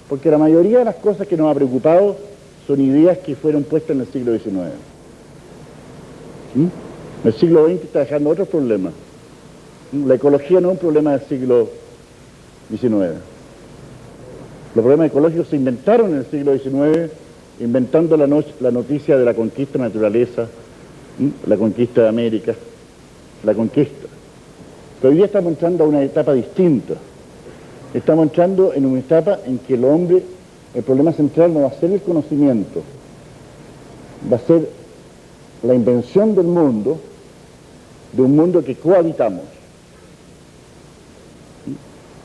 Porque la mayoría de las cosas que nos ha preocupado son ideas que fueron puestas en el siglo XIX. El siglo XX está dejando otros problemas. La ecología no es un problema del siglo XIX. Los problemas ecológicos se inventaron en el siglo XIX, inventando la noticia de la conquista de la naturaleza, la conquista de América, la conquista. Pero hoy día estamos entrando a una etapa distinta. Estamos entrando en una etapa en que el hombre, el problema central no va a ser el conocimiento, va a ser la invención del mundo, de un mundo que cohabitamos.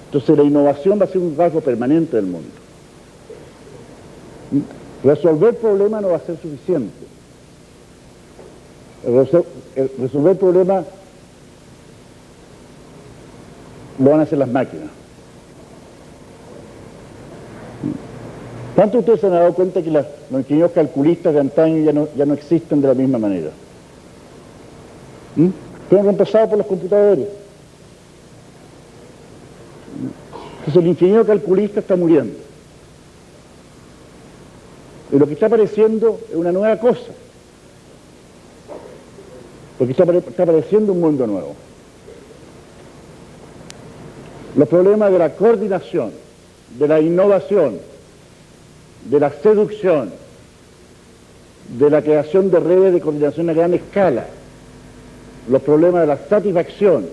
Entonces la innovación va a ser un rasgo permanente del mundo. Resolver problemas no va a ser suficiente. Resolver problemas lo van a hacer las máquinas. ¿Cuántos de ustedes se han dado cuenta que los ingenieros calculistas de antaño ya no existen de la misma manera? Fueron reemplazados por los computadores. Entonces el ingeniero calculista está muriendo. Y lo que está apareciendo es una nueva cosa. Porque está apareciendo un mundo nuevo. Los problemas de la coordinación, de la innovación, de la seducción, de la creación de redes de coordinación a gran escala, los problemas de la satisfacción,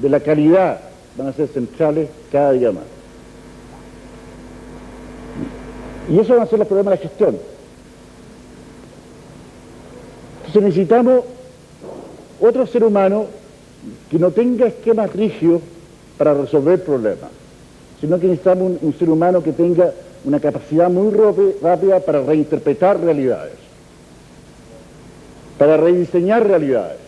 de la calidad, van a ser centrales cada día más. Y eso van a ser los problemas de la gestión. Entonces necesitamos otro ser humano que no tenga esquemas rígidos para resolver problemas, sino que necesitamos un ser humano que tenga una capacidad muy rápida para reinterpretar realidades, para rediseñar realidades.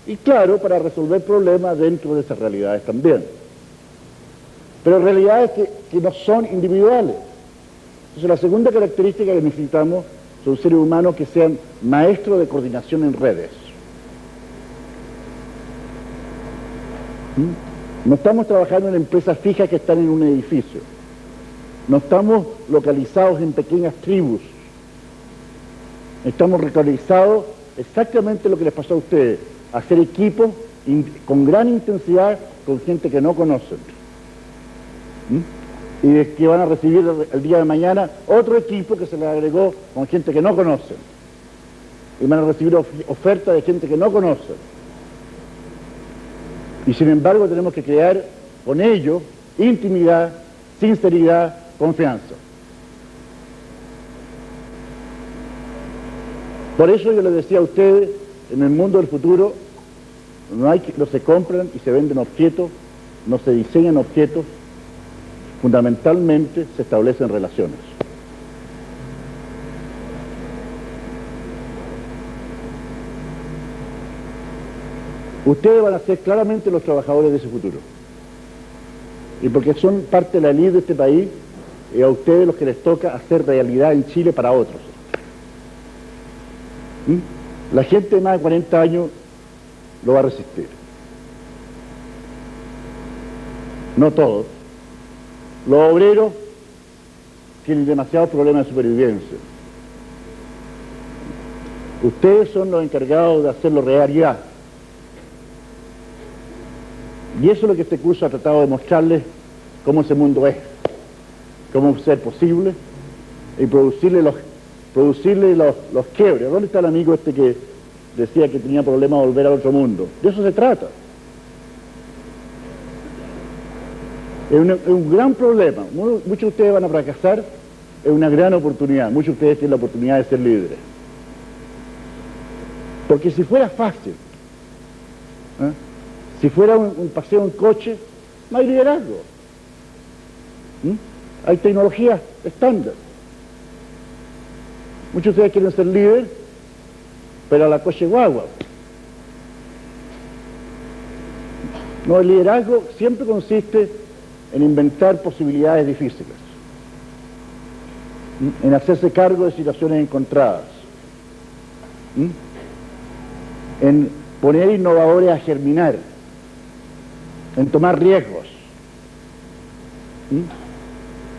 Y claro, para resolver problemas dentro de esas realidades también. Pero realidades que no son individuales. Entonces la segunda característica que necesitamos son seres humanos que sean maestros de coordinación en redes. No estamos trabajando en empresas fijas que están en un edificio. No estamos localizados en pequeñas tribus. Estamos localizados exactamente lo que les pasó a ustedes, hacer equipos con gran intensidad con gente que no conocen. Y que van a recibir el día de mañana otro equipo que se les agregó con gente que no conocen. Y van a recibir ofertas de gente que no conocen. Y sin embargo tenemos que crear con ellos intimidad, sinceridad, confianza. Por eso yo les decía a ustedes, en el mundo del futuro no se compran y se venden objetos, no se diseñan objetos, fundamentalmente se establecen relaciones. Ustedes van a ser claramente los trabajadores de ese futuro. Y porque son parte de la elite de este país, a ustedes los que les toca hacer realidad en Chile para otros. La gente de más de 40 años lo va a resistir. No todos. Los obreros tienen demasiados problemas de supervivencia. Ustedes son los encargados de hacerlo realidad. Y eso es lo que este curso ha tratado de mostrarles, cómo ese mundo es, cómo ser posible y producirle los quiebres. ¿Dónde está el amigo este que decía que tenía problemas de volver al otro mundo? De eso se trata. Es un gran problema. Muchos de ustedes van a fracasar, es una gran oportunidad. Muchos de ustedes tienen la oportunidad de ser líderes. Porque si fuera fácil, si fuera un paseo en coche, no hay liderazgo. Hay tecnología estándar. Muchos de ustedes quieren ser líder, pero a la coche guagua. No, el liderazgo siempre consiste en inventar posibilidades difíciles, en hacerse cargo de situaciones encontradas, en poner innovadores a germinar, en tomar riesgos.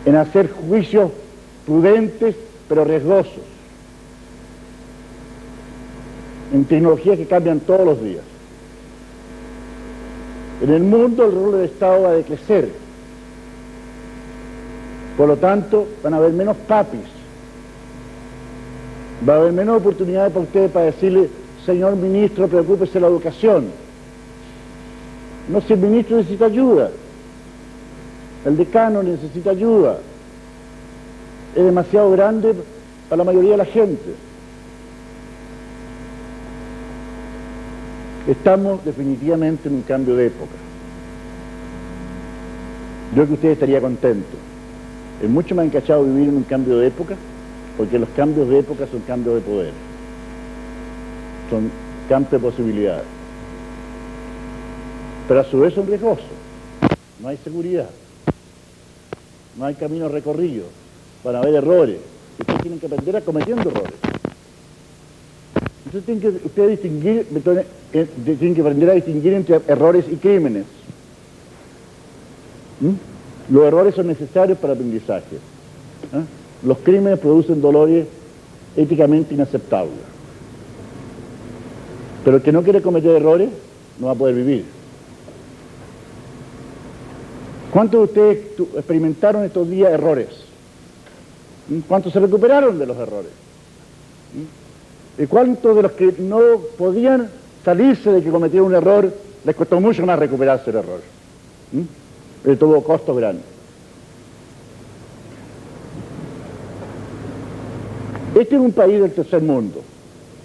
en hacer juicios prudentes pero riesgosos, en tecnologías que cambian todos los días. En el mundo el rol del Estado va a decrecer, por lo tanto van a haber menos papis, va a haber menos oportunidades para ustedes para decirle: señor ministro, preocúpese de la educación. No, si el ministro necesita ayuda, el decano necesita ayuda, es demasiado grande para la mayoría de la gente. Estamos definitivamente en un cambio de época. Yo creo que usted estaría contento. Es mucho más encachado vivir en un cambio de época, porque los cambios de época son cambios de poder, son cambios de posibilidades, pero a su vez son riesgosos. No hay seguridad, no hay camino recorrido, van a haber errores, y ustedes tienen que aprender a cometiendo errores. Ustedes tienen que aprender a distinguir entre errores y crímenes. Los errores son necesarios para aprendizaje. Los crímenes producen dolores éticamente inaceptables. Pero el que no quiere cometer errores no va a poder vivir. ¿Cuántos de ustedes experimentaron estos días errores? ¿Cuántos se recuperaron de los errores? ¿Y cuántos de los que no podían salirse de que cometieron un error les costó mucho más recuperarse del error? De todo costo grande. Este es un país del tercer mundo,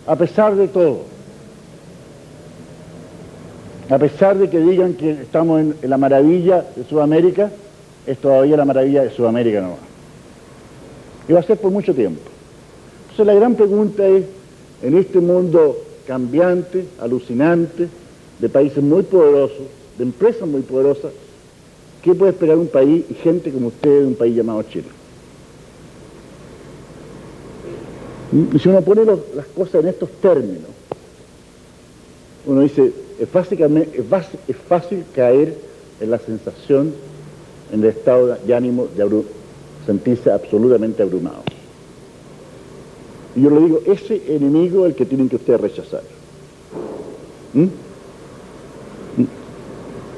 a pesar de todo. A pesar de que digan que estamos en la maravilla de Sudamérica, es todavía la maravilla de Sudamérica nomás. Y va a ser por mucho tiempo. Entonces la gran pregunta es, en este mundo cambiante, alucinante, de países muy poderosos, de empresas muy poderosas, ¿qué puede esperar un país y gente como ustedes de un país llamado Chile? Y si uno pone las cosas en estos términos, uno dice, es fácil caer en la sensación, en el estado de ánimo de sentirse absolutamente abrumado. Y yo le digo, ese enemigo es el que tienen que ustedes rechazar.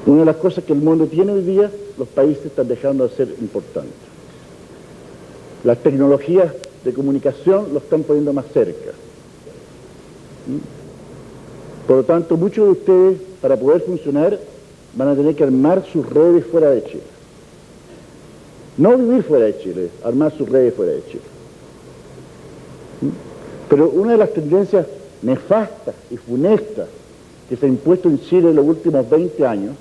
Una de las cosas que el mundo tiene hoy día, los países están dejando de ser importantes. Las tecnologías de comunicación lo están poniendo más cerca. Por lo tanto, muchos de ustedes, para poder funcionar, van a tener que armar sus redes fuera de Chile. No vivir fuera de Chile, armar sus redes fuera de Chile. Pero una de las tendencias nefastas y funestas que se ha impuesto en Chile en los últimos 20 años,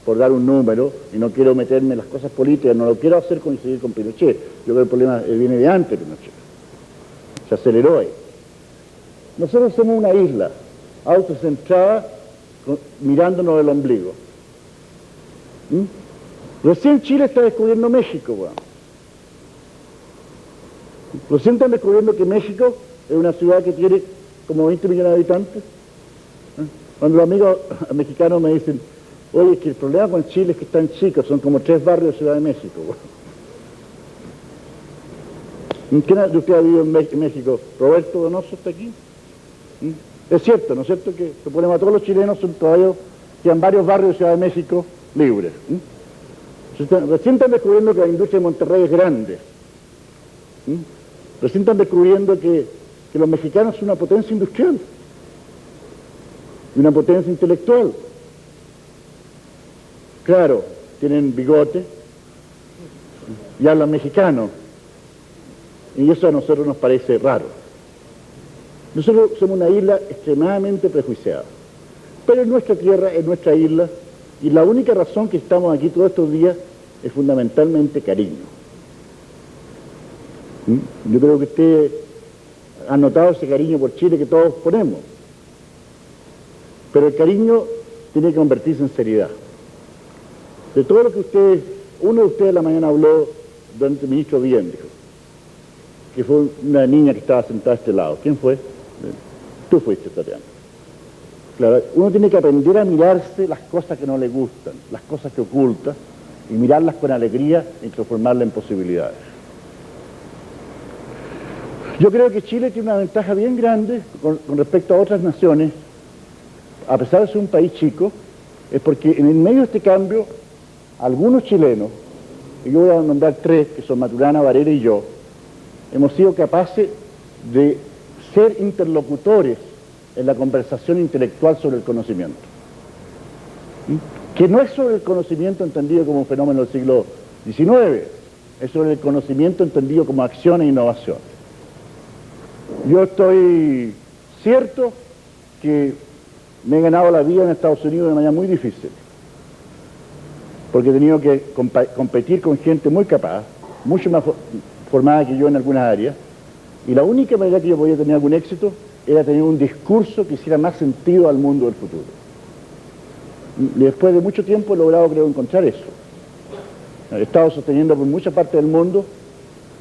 por dar un número, y no quiero meterme en las cosas políticas, no lo quiero hacer coincidir con Pinochet, yo creo que el problema viene de antes de Pinochet, se aceleró ahí. Nosotros somos una isla autocentrada, mirándonos el ombligo. Recién Chile está descubriendo México, weón. Recién están descubriendo que México es una ciudad que tiene como 20 millones de habitantes. Cuando los amigos mexicanos me dicen, oye, es que el problema con Chile es que están chicos, son como 3 barrios de Ciudad de México. ¿Quién de ustedes ha vivido en México? ¿Roberto Donoso está aquí? Es cierto, ¿no es cierto? Que si ponemos a todos los chilenos, son todavía quedan varios barrios de Ciudad de México libres. Recién están descubriendo que la industria de Monterrey es grande. Recién están descubriendo que los mexicanos son una potencia industrial y una potencia intelectual. Claro, tienen bigote y hablan mexicano, y eso a nosotros nos parece raro. Nosotros somos una isla extremadamente prejuiciada, pero es nuestra tierra, es nuestra isla, y la única razón que estamos aquí todos estos días es fundamentalmente cariño. Yo creo que usted ha notado ese cariño por Chile que todos ponemos, pero el cariño tiene que convertirse en seriedad. De todo lo que uno de ustedes la mañana habló durante el ministro Bien, dijo, que fue una niña que estaba sentada a este lado. ¿Quién fue? Tú fuiste, Tatiana. Claro, uno tiene que aprender a mirarse las cosas que no le gustan, las cosas que oculta, y mirarlas con alegría y transformarlas en posibilidades. Yo creo que Chile tiene una ventaja bien grande con respecto a otras naciones, a pesar de ser un país chico, es porque en el medio de este cambio, algunos chilenos, y yo voy a nombrar tres, que son Maturana, Varela y yo, hemos sido capaces de ser interlocutores en la conversación intelectual sobre el conocimiento. Que no es sobre el conocimiento entendido como un fenómeno del siglo XIX, es sobre el conocimiento entendido como acción e innovación. Yo estoy cierto que me he ganado la vida en Estados Unidos de manera muy difícil, porque he tenido que competir con gente muy capaz, mucho más formada que yo en algunas áreas, y la única manera que yo podía tener algún éxito era tener un discurso que hiciera más sentido al mundo del futuro. Y después de mucho tiempo he logrado, creo, encontrar eso. He estado sosteniendo por mucha parte del mundo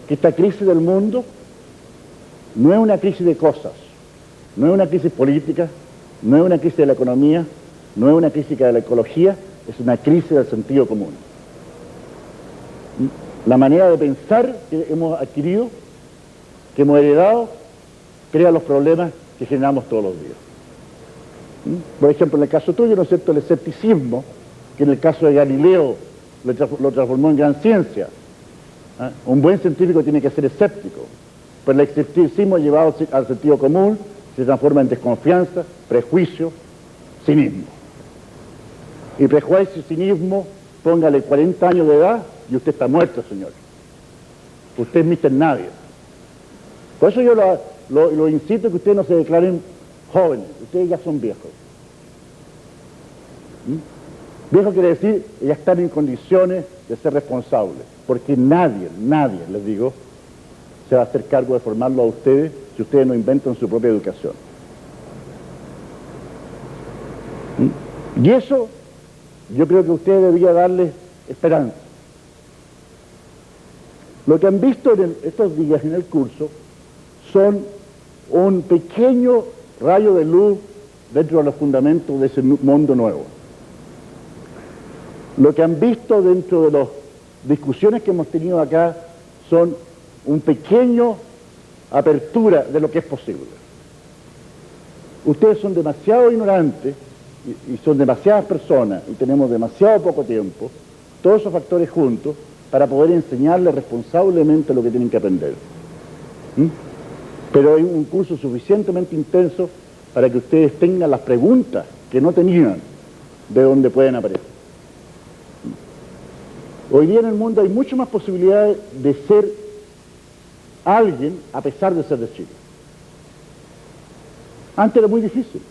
que esta crisis del mundo no es una crisis de cosas, no es una crisis política, no es una crisis de la economía, no es una crisis de la ecología, es una crisis del sentido común. La manera de pensar que hemos adquirido, que hemos heredado, crea los problemas que generamos todos los días. Por ejemplo, en el caso tuyo, ¿no es cierto?, el escepticismo, que en el caso de Galileo lo transformó en gran ciencia. Un buen científico tiene que ser escéptico, pero el escepticismo llevado al sentido común se transforma en desconfianza, prejuicio, cinismo. Y prejuicio y cinismo, póngale 40 años de edad y usted está muerto, señor. Usted es Mr. Nadie. Por eso yo lo incito a que ustedes no se declaren jóvenes, ustedes ya son viejos. Viejo quiere decir que ya están en condiciones de ser responsables, porque nadie, les digo, se va a hacer cargo de formarlo a ustedes si ustedes no inventan su propia educación. Y eso yo creo que ustedes deberían darles esperanza. Lo que han visto estos días en el curso son un pequeño rayo de luz dentro de los fundamentos de ese mundo nuevo. Lo que han visto dentro de las discusiones que hemos tenido acá son un pequeño apertura de lo que es posible. Ustedes son demasiado ignorantes y son demasiadas personas y tenemos demasiado poco tiempo, todos esos factores juntos, para poder enseñarles responsablemente lo que tienen que aprender. Pero hay un curso suficientemente intenso para que ustedes tengan las preguntas que no tenían de dónde pueden aparecer. Hoy día en el mundo hay mucho más posibilidades de ser alguien a pesar de ser de Chile. Antes era muy difícil.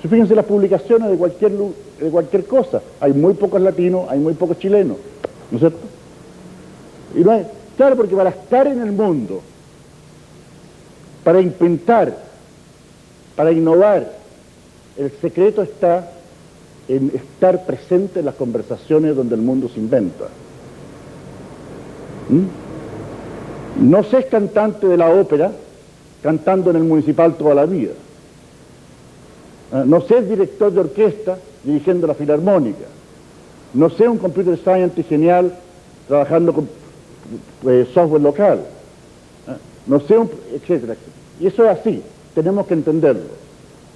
Si fíjense las publicaciones de cualquier cosa, hay muy pocos latinos, hay muy pocos chilenos, ¿no es cierto? Y no es, claro, porque para estar en el mundo, para inventar, para innovar, el secreto está en estar presente en las conversaciones donde el mundo se inventa. No se es cantante de la ópera cantando en el municipal toda la vida. No se es director de orquesta dirigiendo la filarmónica. No sé un computer scientist genial trabajando con software local. No sé etcétera, etcétera. Y eso es así, tenemos que entenderlo.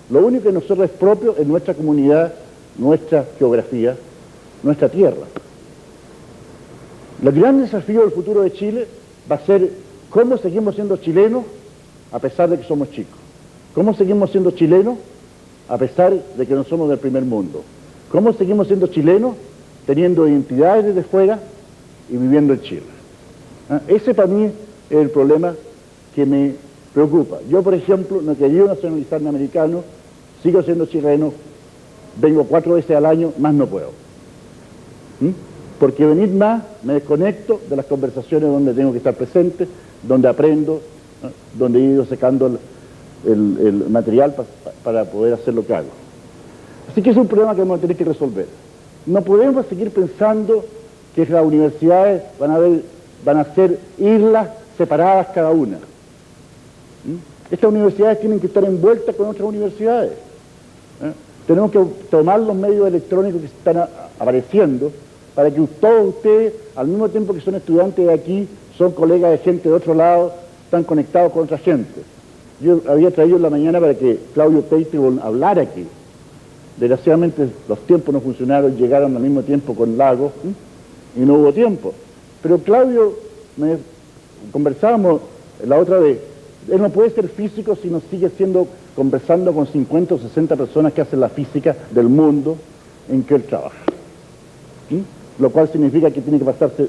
Lo único que nosotros es propio es nuestra comunidad, nuestra geografía, nuestra tierra. El gran desafío del futuro de Chile va a ser cómo seguimos siendo chilenos a pesar de que somos chicos. Cómo seguimos siendo chilenos a pesar de que no somos del primer mundo. Cómo seguimos siendo chilenos teniendo identidades desde fuera y viviendo en Chile. Ese para mí es el problema que me preocupa. Yo, por ejemplo, no he querido nacionalizarme americano, sigo siendo chileno, vengo 4 veces al año, más no puedo. Porque venir más me desconecto de las conversaciones donde tengo que estar presente, donde aprendo, donde he ido secando el material para poder hacer lo que hago. Así que es un problema que vamos a tener que resolver. No podemos seguir pensando que las universidades van a ser islas separadas cada una. Estas universidades tienen que estar envueltas con otras universidades. Tenemos que tomar los medios electrónicos que están apareciendo para que todos ustedes, al mismo tiempo que son estudiantes de aquí, son colegas de gente de otro lado, están conectados con otra gente. Yo había traído en la mañana para que Claudio Teitebol hablara aquí. Desgraciadamente los tiempos no funcionaron, llegaron al mismo tiempo con Lagos y no hubo tiempo. Pero Claudio, conversábamos la otra vez, él no puede ser físico si no sigue conversando con 50 o 60 personas que hacen la física del mundo en que él trabaja. Lo cual significa que tiene que pasarse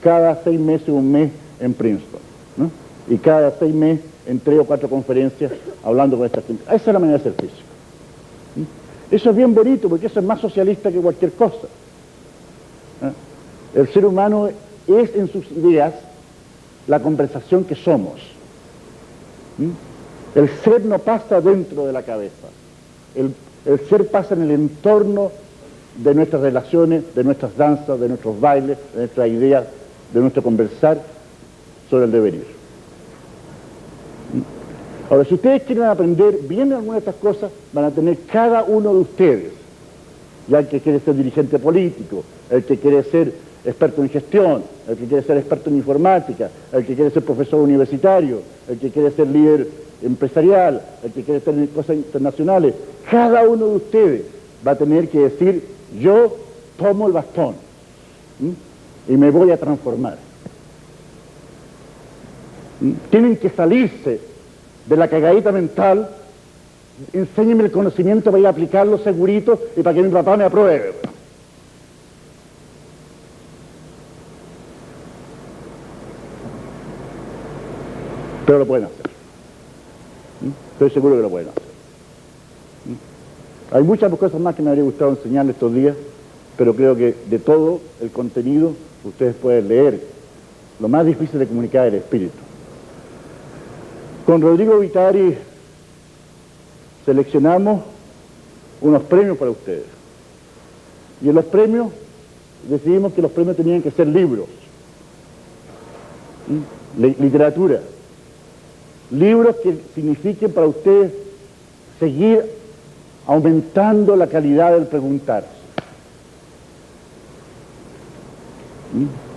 cada 6 meses, un mes en Princeton, ¿no? Y cada 6 meses en 3 o 4 conferencias hablando con esta gente. Esa es la manera de ser físico. Eso es bien bonito porque eso es más socialista que cualquier cosa. El ser humano es en sus ideas la conversación que somos. El ser no pasa dentro de la cabeza. El ser pasa en el entorno de nuestras relaciones, de nuestras danzas, de nuestros bailes, de nuestras ideas, de nuestro conversar sobre el devenir. Ahora, si ustedes quieren aprender bien alguna de estas cosas, van a tener cada uno de ustedes, ya el que quiere ser dirigente político, el que quiere ser experto en gestión, el que quiere ser experto en informática, el que quiere ser profesor universitario, el que quiere ser líder empresarial, el que quiere estar en cosas internacionales, cada uno de ustedes va a tener que decir, yo tomo el bastón y me voy a transformar. Tienen que salirse de la cagadita mental, enséñenme el conocimiento para ir a aplicarlo segurito y para que mi papá me apruebe. Pero lo pueden hacer. Estoy seguro que lo pueden hacer. Hay muchas cosas más que me habría gustado enseñarles estos días, pero creo que de todo el contenido ustedes pueden leer. Lo más difícil de comunicar es el espíritu. Con Rodrigo Vitari seleccionamos unos premios para ustedes. Y en los premios decidimos que los premios tenían que ser libros, literatura. Libros que signifiquen para ustedes seguir aumentando la calidad del preguntarse.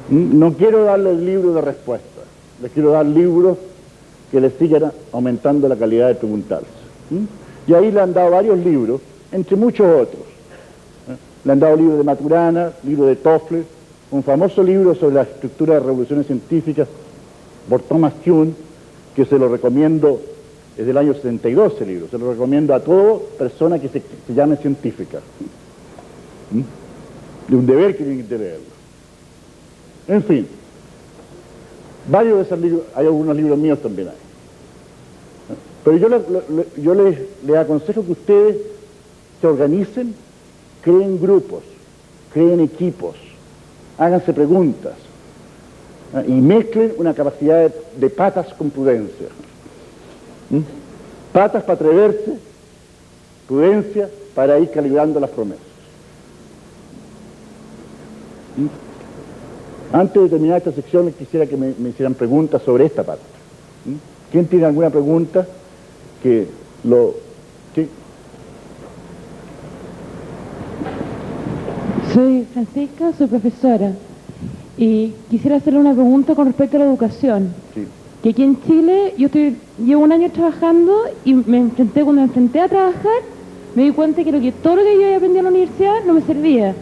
No quiero darles libros de respuestas, les quiero dar libros que les sigan aumentando la calidad de preguntarse. Y ahí le han dado varios libros, entre muchos otros. Le han dado libros de Maturana, libros de Toffler, un famoso libro sobre la estructura de revoluciones científicas por Thomas Kuhn, que se lo recomiendo, es del año 62 ese libro, se lo recomiendo a toda persona que se llame científica. De un deber que tienen que leerlo. En fin, varios de esos libros, hay algunos libros míos también hay. Pero yo les aconsejo que ustedes se organicen, creen grupos, creen equipos, háganse preguntas y mezclen una capacidad de patas con prudencia. Patas para atreverse, prudencia para ir calibrando las promesas. Antes de terminar esta sección, quisiera que me hicieran preguntas sobre esta parte. ¿Quién tiene alguna pregunta que lo... ¿sí? Soy Francisca, soy profesora y quisiera hacerle una pregunta con respecto a la educación. Sí. Que aquí en Chile llevo 1 año trabajando y cuando me enfrenté a trabajar me di cuenta que todo lo que yo había aprendido en la universidad no me servía.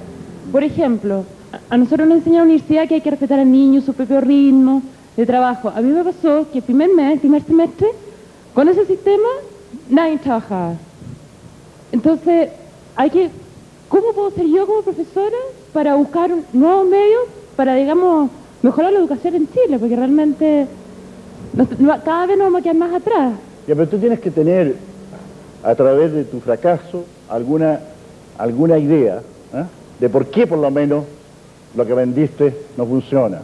Por ejemplo, a nosotros nos enseña en la universidad que hay que respetar al niño, su propio ritmo de trabajo. A mí me pasó que el primer semestre, con ese sistema nadie trabajaba. Entonces, ¿cómo puedo ser yo como profesora para buscar nuevos medios para, digamos, mejorar la educación en Chile? Porque realmente cada vez nos vamos a quedar más atrás. Ya, pero tú tienes que tener, a través de tu fracaso, alguna idea de por qué, por lo menos, lo que vendiste no funciona.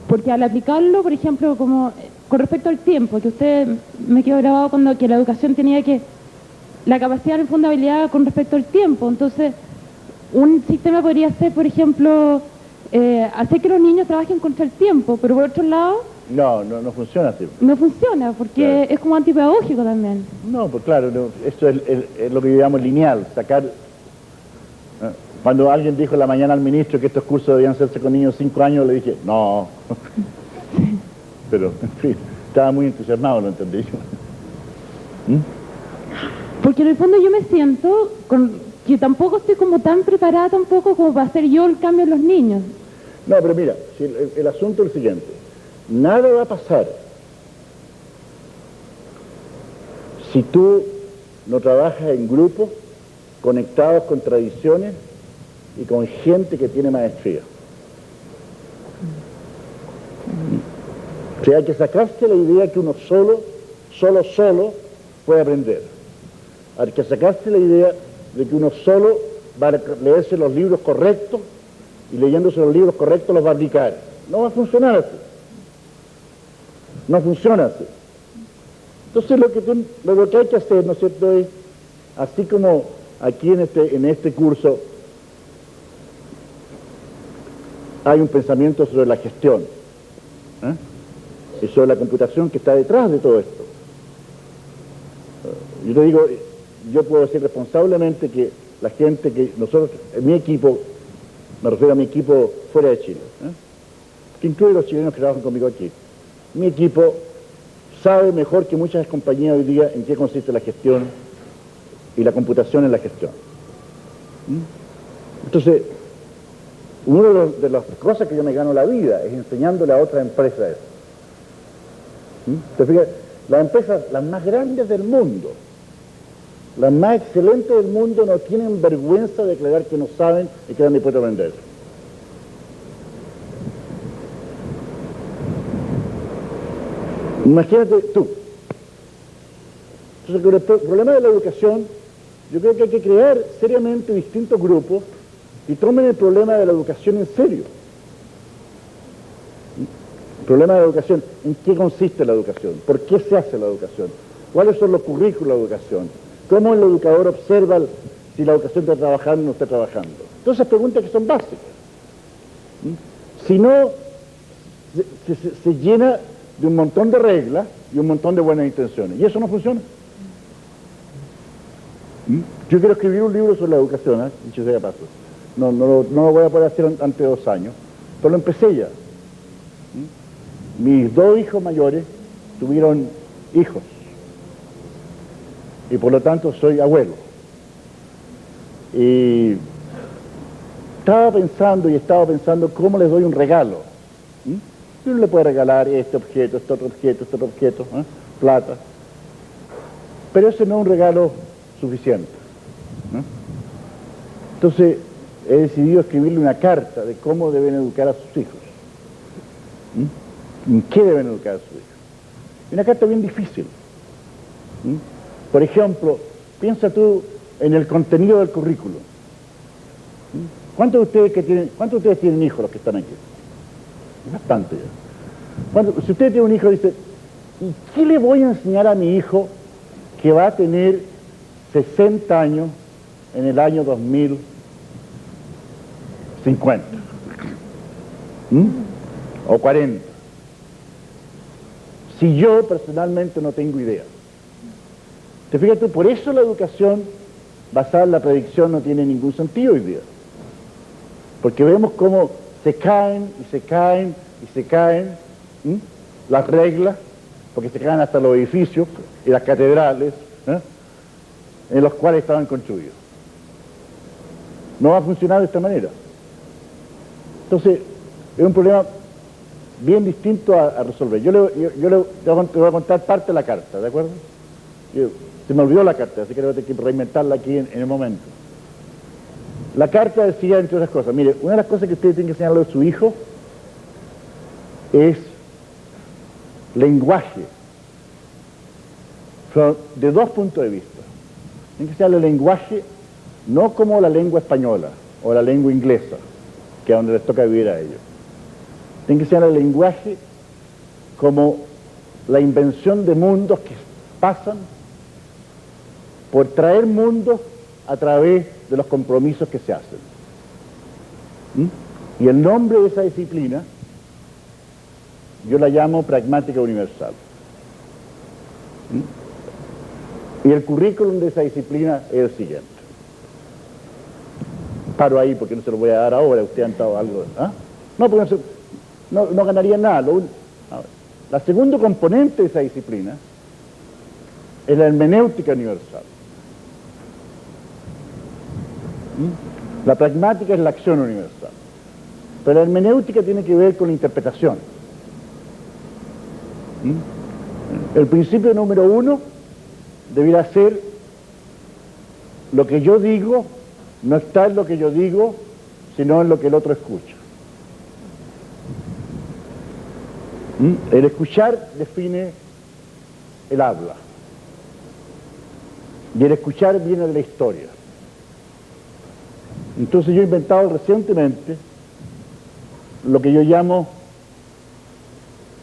Porque al aplicarlo, por ejemplo, como con respecto al tiempo, que usted me quedó grabado que la educación tenía la capacidad de fundabilidad con respecto al tiempo. Entonces, un sistema podría ser, por ejemplo, hacer que los niños trabajen contra el tiempo, pero por otro lado, No funciona así. No funciona, porque Claro. es como antipedagógico también. No, pues claro, esto es lo que llamamos lineal, sacar... Cuando alguien dijo en la mañana al ministro que estos cursos debían hacerse con niños de 5 años, le dije, no. Pero, en fin, estaba muy entusiasmado, lo entendí yo. Porque en el fondo yo me siento que tampoco estoy como tan preparada tampoco como para hacer yo el cambio en los niños. No, pero mira, si el asunto es el siguiente. Nada va a pasar si tú no trabajas en grupos conectados con tradiciones y con gente que tiene maestría. O sea, hay que sacarse la idea que uno solo puede aprender. Hay que sacarse la idea de que uno solo va a leerse los libros correctos y leyéndose los libros correctos los va a aplicar. No va a funcionar así. No funciona así. Entonces lo que hay que hacer, ¿no es cierto?, es, así como aquí en este curso hay un pensamiento sobre la gestión y sobre la computación que está detrás de todo esto. Yo te digo, yo puedo decir responsablemente que la gente que nosotros, en mi equipo, me refiero a mi equipo fuera de Chile, que incluye los chilenos que trabajan conmigo aquí, mi equipo sabe mejor que muchas compañías hoy día en qué consiste la gestión y la computación en la gestión. Entonces, una de las cosas que yo me gano la vida es enseñándole a otras empresas eso. ¿Te fijas? Las empresas, las más grandes del mundo, las más excelentes del mundo, no tienen vergüenza de declarar que no saben y que están dispuestos a vender. Imagínate tú. Entonces, con el problema de la educación, yo creo que hay que crear seriamente distintos grupos y tomen el problema de la educación en serio. El problema de la educación, ¿en qué consiste la educación? ¿Por qué se hace la educación? ¿Cuáles son los currículos de la educación? ¿Cómo el educador observa si la educación está trabajando o no está trabajando? Todas esas preguntas que son básicas. Si no, se llena de un montón de reglas y un montón de buenas intenciones. Y eso no funciona. Yo quiero escribir un libro sobre la educación, dicho sea de paso. No lo voy a poder hacer antes de 2 años, pero lo empecé ya. Mis 2 hijos mayores tuvieron hijos y por lo tanto soy abuelo. Y estaba pensando cómo les doy un regalo. Uno le puede regalar este objeto, este otro objeto, plata. Pero ese no es un regalo suficiente. Entonces he decidido escribirle una carta de cómo deben educar a sus hijos. ¿En qué deben educar a sus hijos? Una carta bien difícil. Por ejemplo, piensa tú en el contenido del currículo. ¿Cuántos de ustedes tienen hijos, los que están aquí? Bastante ya. Si usted tiene un hijo, dice, ¿y qué le voy a enseñar a mi hijo que va a tener 60 años en el año 2050? O 40. Si yo personalmente no tengo idea. Te fijas tú, por eso la educación basada en la predicción no tiene ningún sentido hoy día. Porque vemos cómo se caen las reglas, porque se caen hasta los edificios y las catedrales en los cuales estaban construidos. No va a funcionar de esta manera. Entonces, es un problema bien distinto a resolver. Yo te voy a contar parte de la carta, ¿de acuerdo? Se me olvidó la carta, así que voy a tener que reinventarla aquí en el momento. La carta decía, entre otras cosas, mire, una de las cosas que ustedes tienen que enseñarle a su hijo es lenguaje, de 2 puntos de vista. Tienen que enseñarle lenguaje no como la lengua española o la lengua inglesa, que es donde les toca vivir a ellos. Tienen que enseñarle el lenguaje como la invención de mundos que pasan por traer mundos a través de los compromisos que se hacen. Y el nombre de esa disciplina yo la llamo pragmática universal. Y el currículum de esa disciplina es el siguiente. Paro ahí porque no se lo voy a dar ahora, ustedes han dado algo. ¿Ah? No, porque no ganarían nada. La segunda componente de esa disciplina es la hermenéutica universal. La pragmática es la acción universal. Pero la hermenéutica tiene que ver con la interpretación. El principio número 1 debiera ser: lo que yo digo no está en lo que yo digo, sino en lo que el otro escucha. El escuchar define el habla. Y el escuchar viene de la historia. Entonces yo he inventado recientemente lo que yo llamo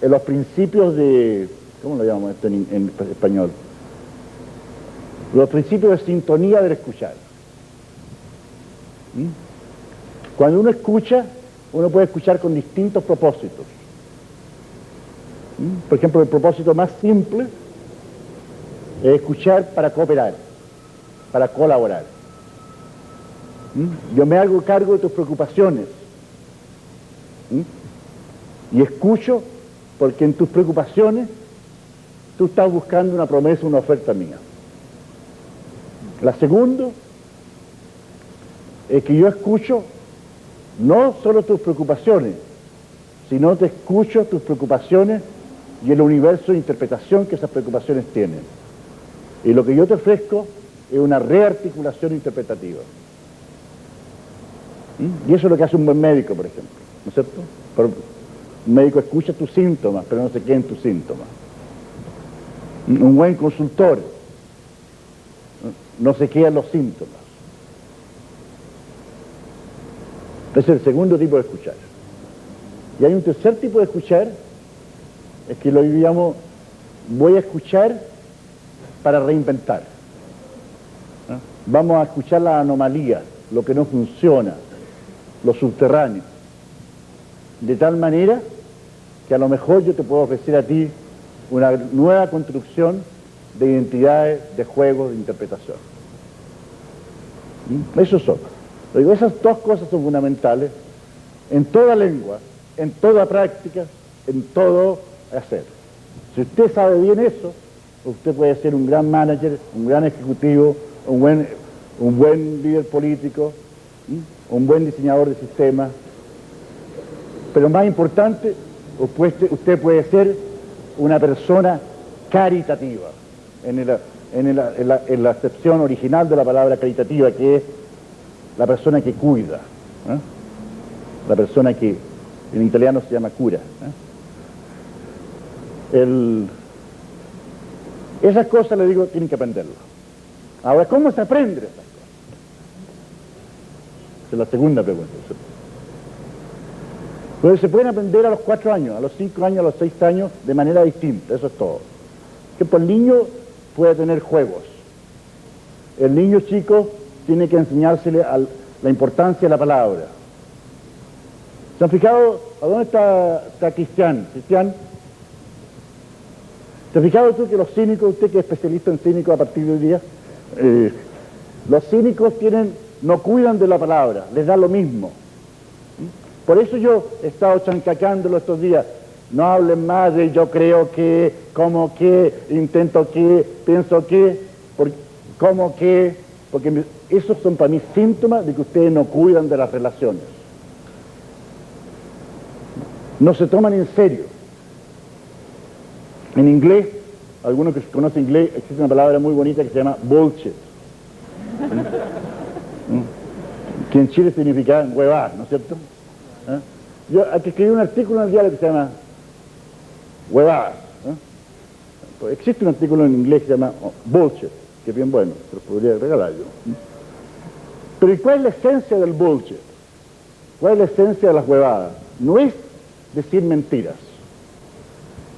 los principios de... ¿Cómo lo llamamos esto en español? Los principios de sintonía del escuchar. Cuando uno escucha, uno puede escuchar con distintos propósitos. Por ejemplo, el propósito más simple es escuchar para cooperar, para colaborar. Yo me hago cargo de tus preocupaciones y escucho porque en tus preocupaciones tú estás buscando una promesa, una oferta mía. La segunda es que yo escucho no solo tus preocupaciones, sino te escucho tus preocupaciones y el universo de interpretación que esas preocupaciones tienen. Y lo que yo te ofrezco es una rearticulación interpretativa. Y eso es lo que hace un buen médico, por ejemplo, ¿no es cierto? Un médico escucha tus síntomas, pero no se queda en tus síntomas. Un buen consultor no se queda en los síntomas. Ese es el segundo tipo de escuchar. Y hay un tercer tipo de escuchar, es que lo llamo: voy a escuchar para reinventar. Vamos a escuchar la anomalía, lo que no funciona, lo subterráneo, de tal manera que a lo mejor yo te puedo ofrecer a ti una nueva construcción de identidades, de juegos, de interpretación. Eso son. Digo, esas dos cosas son fundamentales en toda lengua, en toda práctica, en todo hacer. Si usted sabe bien eso, usted puede ser un gran manager, un gran ejecutivo, un buen líder político, un buen diseñador de sistemas, pero más importante, usted puede ser una persona caritativa, en la acepción original de la palabra caritativa, que es la persona que cuida, la persona que en italiano se llama cura. Esas cosas, le digo, tienen que aprenderlas. Ahora, ¿cómo se aprende esas cosas? Esa es la segunda pregunta. Pues se pueden aprender a los 4 años, a los 5 años, a los 6 años, de manera distinta, eso es todo. Que el niño puede tener juegos. El niño chico tiene que enseñársele la importancia de la palabra. ¿Se han fijado a dónde está Cristian? Cristian, ¿te has fijado tú que los cínicos, usted que es especialista en cínicos a partir de hoy día, los cínicos no cuidan de la palabra, les da lo mismo? Por eso yo he estado chancacándolo estos días. No hablen más de yo creo que, como que, intento que, pienso que, como que, porque esos son para mí síntomas de que ustedes no cuidan de las relaciones. No se toman en serio. En inglés, algunos que conocen inglés, existe una palabra muy bonita que se llama bullshit. Que en Chile significa huevar, ¿no es cierto? Yo aquí escribí un artículo en el diario que se llama huevadas. Pues existe un artículo en inglés que se llama bullshit, que es bien bueno, se lo podría regalar yo. Pero ¿y cuál es la esencia del bullshit? ¿Cuál es la esencia de las huevadas? No es decir mentiras,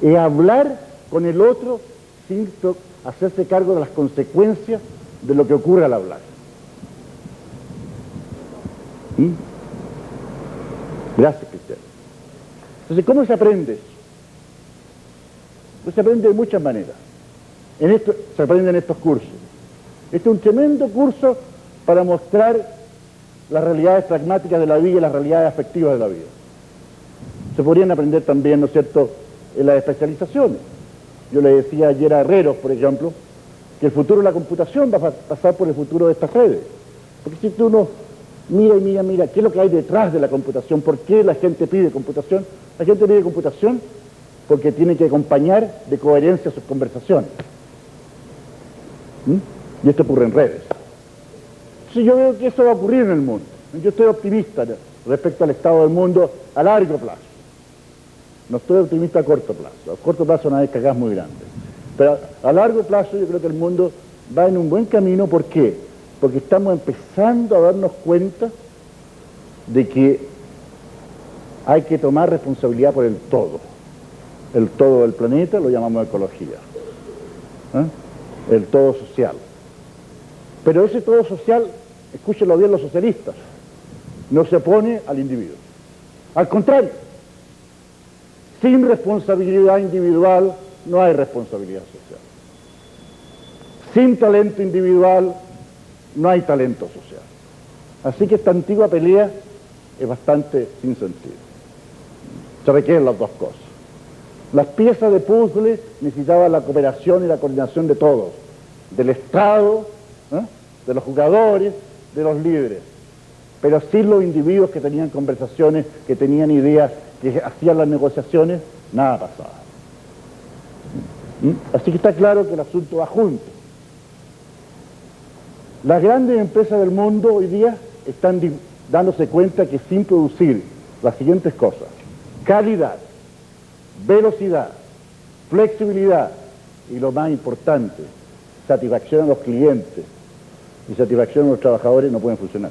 es hablar con el otro sin hacerse cargo de las consecuencias de lo que ocurre al hablar. Gracias, Cristian. Entonces, ¿cómo se aprende eso? Pues se aprende de muchas maneras. En esto se aprenden estos cursos. Este es un tremendo curso para mostrar las realidades pragmáticas de la vida y las realidades afectivas de la vida. Se podrían aprender también, ¿no es cierto?, en las especializaciones. Yo le decía ayer a Herreros, por ejemplo, que el futuro de la computación va a pasar por el futuro de estas redes. Porque si tú no mira, ¿qué es lo que hay detrás de la computación? ¿Por qué la gente pide computación? La gente pide computación porque tiene que acompañar de coherencia sus conversaciones. Y esto ocurre en redes. Entonces yo veo que eso va a ocurrir en el mundo. Yo estoy optimista respecto al estado del mundo a largo plazo. No estoy optimista a corto plazo. A corto plazo una descagada muy grande. Pero a largo plazo yo creo que el mundo va en un buen camino. ¿Por qué? Porque estamos empezando a darnos cuenta de que hay que tomar responsabilidad por el todo. El todo del planeta lo llamamos ecología. El todo social. Pero ese todo social, escúchenlo bien los socialistas, no se opone al individuo. Al contrario, sin responsabilidad individual no hay responsabilidad social. Sin talento individual no hay talento social. Así que esta antigua pelea es bastante sin sentido. Se requieren las dos cosas. Las piezas de puzzle necesitaban la cooperación y la coordinación de todos, del Estado, de los jugadores, de los líderes, pero sin los individuos que tenían conversaciones, que tenían ideas, que hacían las negociaciones, nada pasaba. Así que está claro que el asunto va junto. Las grandes empresas del mundo hoy día están dándose cuenta que sin producir las siguientes cosas: calidad, velocidad, flexibilidad y, lo más importante, satisfacción a los clientes y satisfacción a los trabajadores, no pueden funcionar.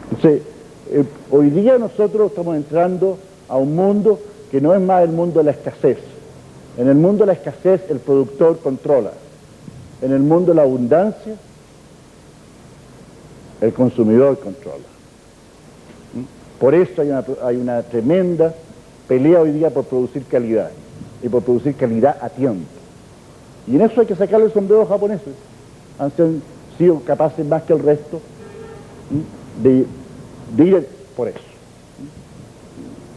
Entonces, hoy día nosotros estamos entrando a un mundo que no es más el mundo de la escasez. En el mundo de la escasez el productor controla. En el mundo de la abundancia el consumidor controla. Por eso hay una tremenda pelea hoy día por producir calidad, y por producir calidad a tiempo. Y en eso hay que sacarle el sombrero a los japoneses. Han sido capaces más que el resto de ir por eso.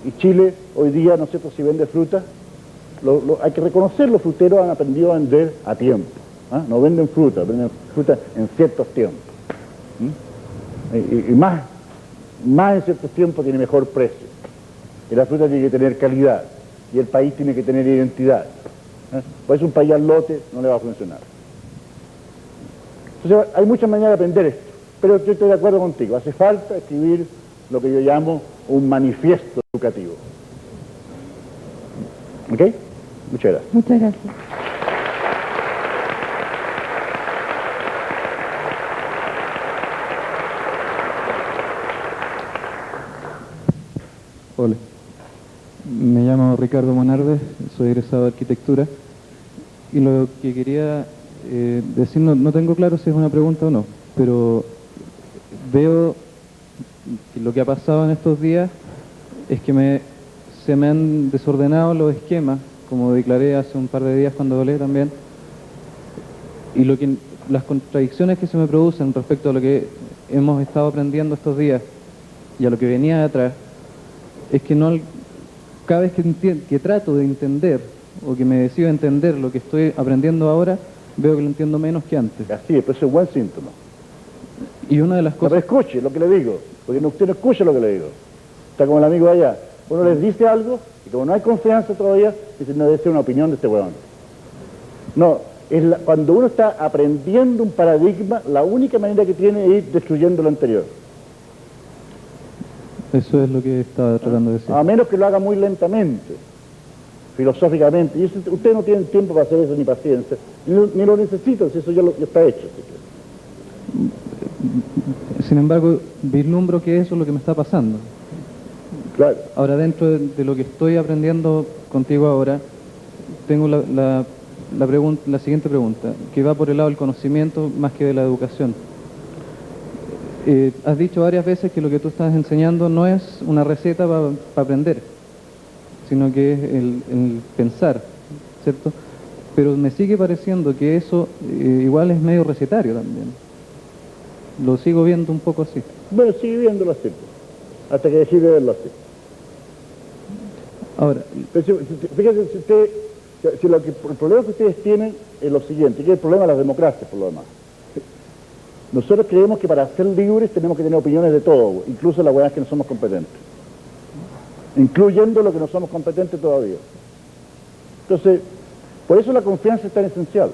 Y Chile hoy día, ¿no es cierto?, si vende fruta, hay que reconocer, los fruteros han aprendido a vender a tiempo. No venden fruta en ciertos tiempos. Y más en ciertos tiempos tiene mejor precio. Y la fruta tiene que tener calidad, y el país tiene que tener identidad. Por eso un país al lote no le va a funcionar. Entonces hay muchas maneras de aprender esto, pero yo estoy de acuerdo contigo, hace falta escribir lo que yo llamo un manifiesto educativo. ¿Ok? Muchas gracias. Muchas gracias. Hola, me llamo Ricardo Monardes, soy egresado de arquitectura, y lo que quería decir, no tengo claro si es una pregunta o no, pero veo que lo que ha pasado en estos días es que se me han desordenado los esquemas, como declaré hace un par de días cuando hablé también, y las contradicciones que se me producen respecto a lo que hemos estado aprendiendo estos días y a lo que venía de atrás, es que cada vez que trato de entender o que me decido a entender lo que estoy aprendiendo ahora, veo que lo entiendo menos que antes. Así es, pero eso es un buen síntoma. Y una de las cosas... Pero escuche lo que le digo, porque usted no escucha lo que le digo. Está como el amigo allá. Uno les dice algo y como no hay confianza todavía, dice, no debe ser una opinión de este huevón. No, cuando uno está aprendiendo un paradigma, la única manera que tiene es ir destruyendo lo anterior. Eso es lo que estaba tratando de decir. A menos que lo haga muy lentamente, filosóficamente. Y usted no tiene tiempo para hacer eso ni paciencia, ni lo necesita, si eso ya está hecho. Sin embargo, vislumbro que eso es lo que me está pasando. Claro. Ahora, dentro de lo que estoy aprendiendo contigo ahora, tengo la siguiente pregunta, que va por el lado del conocimiento más que de la educación. Has dicho varias veces que lo que tú estás enseñando no es una receta para aprender, sino que es el pensar, ¿cierto? Pero me sigue pareciendo que eso igual es medio recetario también. Lo sigo viendo un poco así. Bueno, sigue viéndolo así, hasta que decide verlo así. Ahora, Pero fíjese, el problema que ustedes tienen es lo siguiente, que es el problema de las democracias, por lo demás. Nosotros creemos que para ser libres tenemos que tener opiniones de todo, incluso las huevas que no somos competentes. Incluyendo lo que no somos competentes todavía. Entonces, por eso la confianza es tan esencial.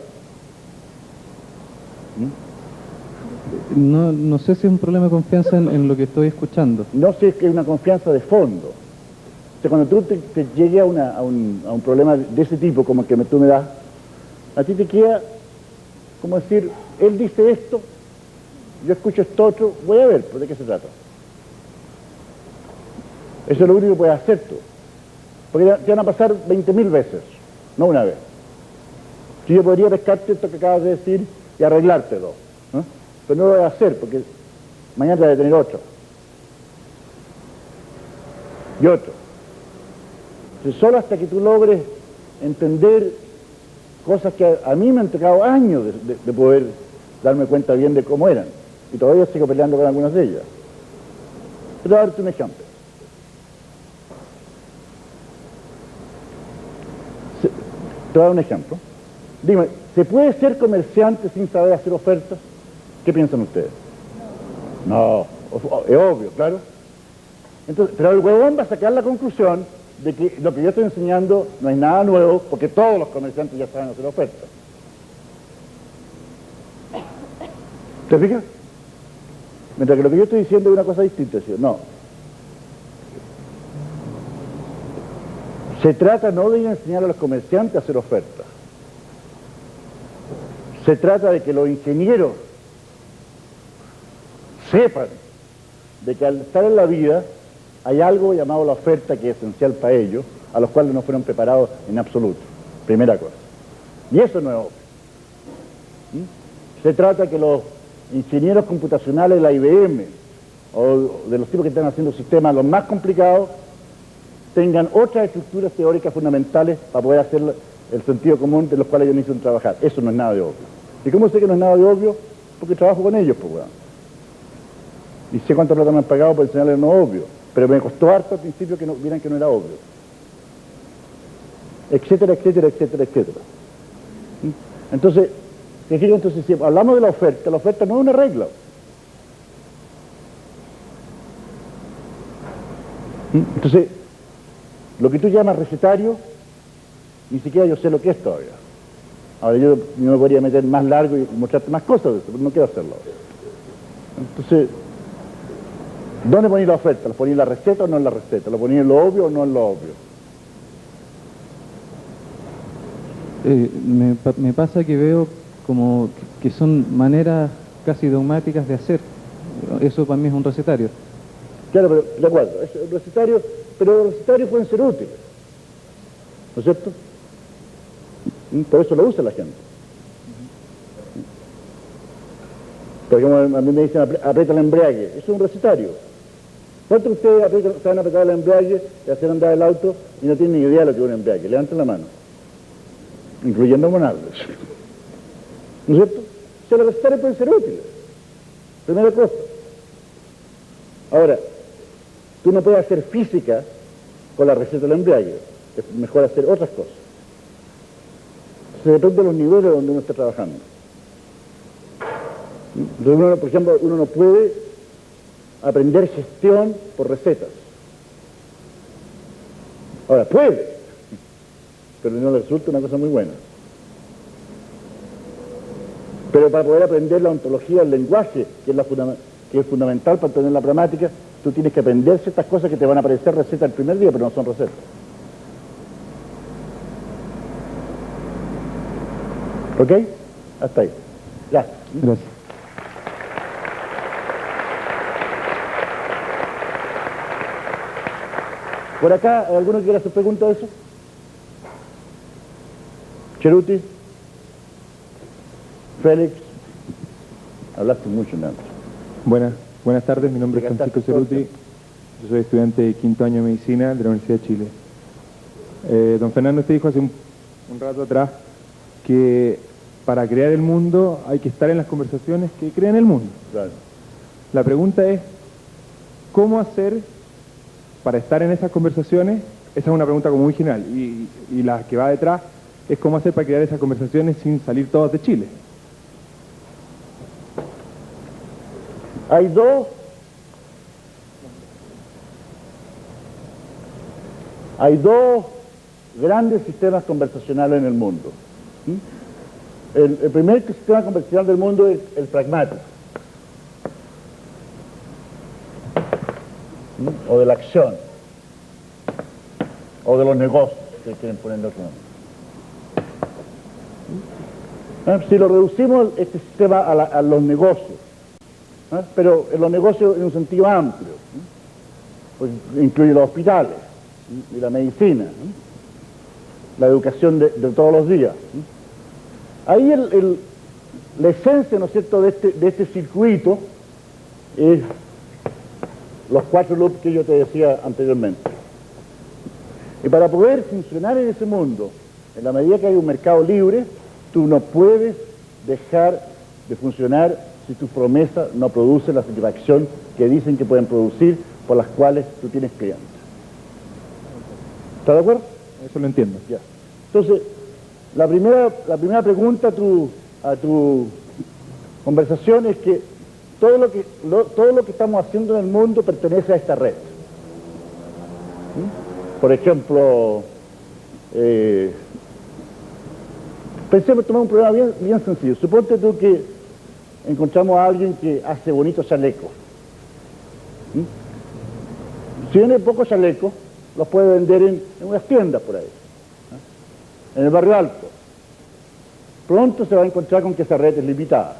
no sé si es un problema de confianza en lo que estoy escuchando. No sé, es que es una confianza de fondo. O sea, cuando tú te llegues a un problema de ese tipo, como el que tú me das, a ti te queda, como decir, él dice esto, yo escucho esto otro, voy a ver, ¿de qué se trata? Eso es lo único que puedes hacer tú. Porque te van a pasar 20.000 veces, no una vez. Si yo podría pescarte esto que acabas de decir y arreglártelo, ¿no? Pero no lo voy a hacer porque mañana te voy a tener otro. Y otro. Entonces, solo hasta que tú logres entender cosas que a mí me han tocado años de poder darme cuenta bien de cómo eran. Y todavía sigo peleando con algunas de ellas. Pero voy a darte un ejemplo. Te voy a dar un ejemplo. Dime, ¿se puede ser comerciante sin saber hacer ofertas? ¿Qué piensan ustedes? No, es obvio, claro. Entonces, pero el huevón va a sacar la conclusión de que lo que yo estoy enseñando no es nada nuevo, porque todos los comerciantes ya saben hacer ofertas. ¿Te fijas? Mientras que lo que yo estoy diciendo es una cosa distinta, ¿sí? No. Se trata no de enseñar a los comerciantes a hacer ofertas. Se trata de que los ingenieros sepan de que al estar en la vida hay algo llamado la oferta que es esencial para ellos, a los cuales no fueron preparados en absoluto. Primera cosa. Y eso no es obvio. Se trata que los ingenieros computacionales de la IBM o de los tipos que están haciendo sistemas los más complicados tengan otras estructuras teóricas fundamentales para poder hacer el sentido común de los cuales ellos necesitan trabajar. Eso no es nada de obvio. ¿Y cómo sé que no es nada de obvio? Porque trabajo con ellos, pues, weón. Y sé cuánto plata me han pagado por enseñarles no obvio. Pero me costó harto al principio que no vieran que no era obvio. Etcétera, etcétera, etcétera, etcétera. Entonces, si hablamos de la oferta no es una regla. Entonces, lo que tú llamas recetario, ni siquiera yo sé lo que es todavía. Ahora yo me podría meter más largo y mostrarte más cosas de eso, pero no quiero hacerlo. Entonces, ¿dónde ponéis la oferta? ¿Lo ponéis en la receta o no en la receta? ¿Lo ponéis en lo obvio o no en lo obvio? Me pasa que veo como que son maneras casi dogmáticas de hacer. Eso para mí es un recetario. Claro, pero de acuerdo, es un recetario, pero los recetarios pueden ser útiles, ¿no es cierto? Por eso lo usa la gente. Por ejemplo, a mí me dicen aprieta el embrague, eso es un recetario. ¿Cuántos de ustedes saben apretar el embrague y hacer andar el auto y no tienen ni idea de lo que es un embrague? Levanten la mano, incluyendo monarles. ¿No es cierto? O sea, los recetarios pueden ser útiles. Primera cosa. Ahora, tú no puedes hacer física con la receta del embrague. Es mejor hacer otras cosas. Se depende de los niveles donde uno está trabajando. Entonces, por ejemplo, uno no puede aprender gestión por recetas. Ahora, puede, pero no le resulta una cosa muy buena. Pero para poder aprender la ontología del lenguaje, que es fundamental para entender la gramática, tú tienes que aprender ciertas cosas que te van a parecer recetas el primer día, pero no son recetas. ¿Ok? Hasta ahí. Ya. Gracias. ¿Por acá alguno quiere hacer pregunta de eso? Cheruti, Félix, hablaste mucho antes. Buenas tardes, mi nombre es Francisco Ceruti, yo soy estudiante de quinto año de Medicina de la Universidad de Chile. Don Fernando, usted dijo hace un rato atrás que para crear el mundo hay que estar en las conversaciones que crean el mundo. Claro. La pregunta es, ¿cómo hacer para estar en esas conversaciones? Esa es una pregunta como muy general. Y la que va detrás es cómo hacer para crear esas conversaciones sin salir todos de Chile. Hay dos grandes sistemas conversacionales en el mundo. El primer sistema conversacional del mundo es el pragmático, o de la acción, o de los negocios, que quieren ponerlo otro nombre. Si lo reducimos, este sistema a los negocios, pero en los negocios en un sentido amplio, pues incluye los hospitales y la medicina, la educación de todos los días. Ahí la esencia, ¿no es cierto?, de este circuito es los 4 loops que yo te decía anteriormente. Y para poder funcionar en ese mundo, en la medida que hay un mercado libre, tú no puedes dejar de funcionar si tus promesas no producen la satisfacción que dicen que pueden producir, por las cuales tú tienes clientes. ¿Estás de acuerdo? Eso lo entiendo. Ya. Entonces, la primera pregunta a tu conversación es que todo lo que estamos haciendo en el mundo pertenece a esta red. Por ejemplo, pensemos, tomar un problema bien sencillo. Suponte tú que encontramos a alguien que hace bonitos chalecos. Si tiene pocos chalecos, los puede vender en unas tiendas por ahí, en el barrio alto. Pronto se va a encontrar con que esa red es limitada.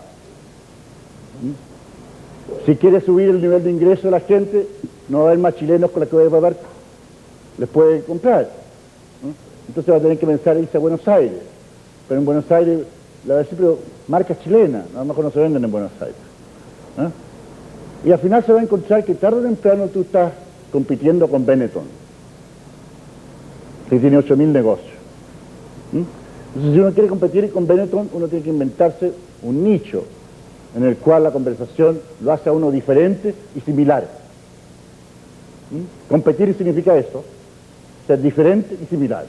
Si quiere subir el nivel de ingreso de la gente, no va a haber más chilenos con los que va a pagar, les puede comprar. Entonces va a tener que pensar irse a Buenos Aires. Pero en Buenos Aires, la verdad, pero marcas chilenas, a lo mejor no se venden en Buenos Aires. Y al final se va a encontrar que tarde o temprano tú estás compitiendo con Benetton, que tiene 8.000 negocios. Entonces, si uno quiere competir con Benetton, uno tiene que inventarse un nicho en el cual la conversación lo hace a uno diferente y similar. Competir significa eso, ser diferente y similar.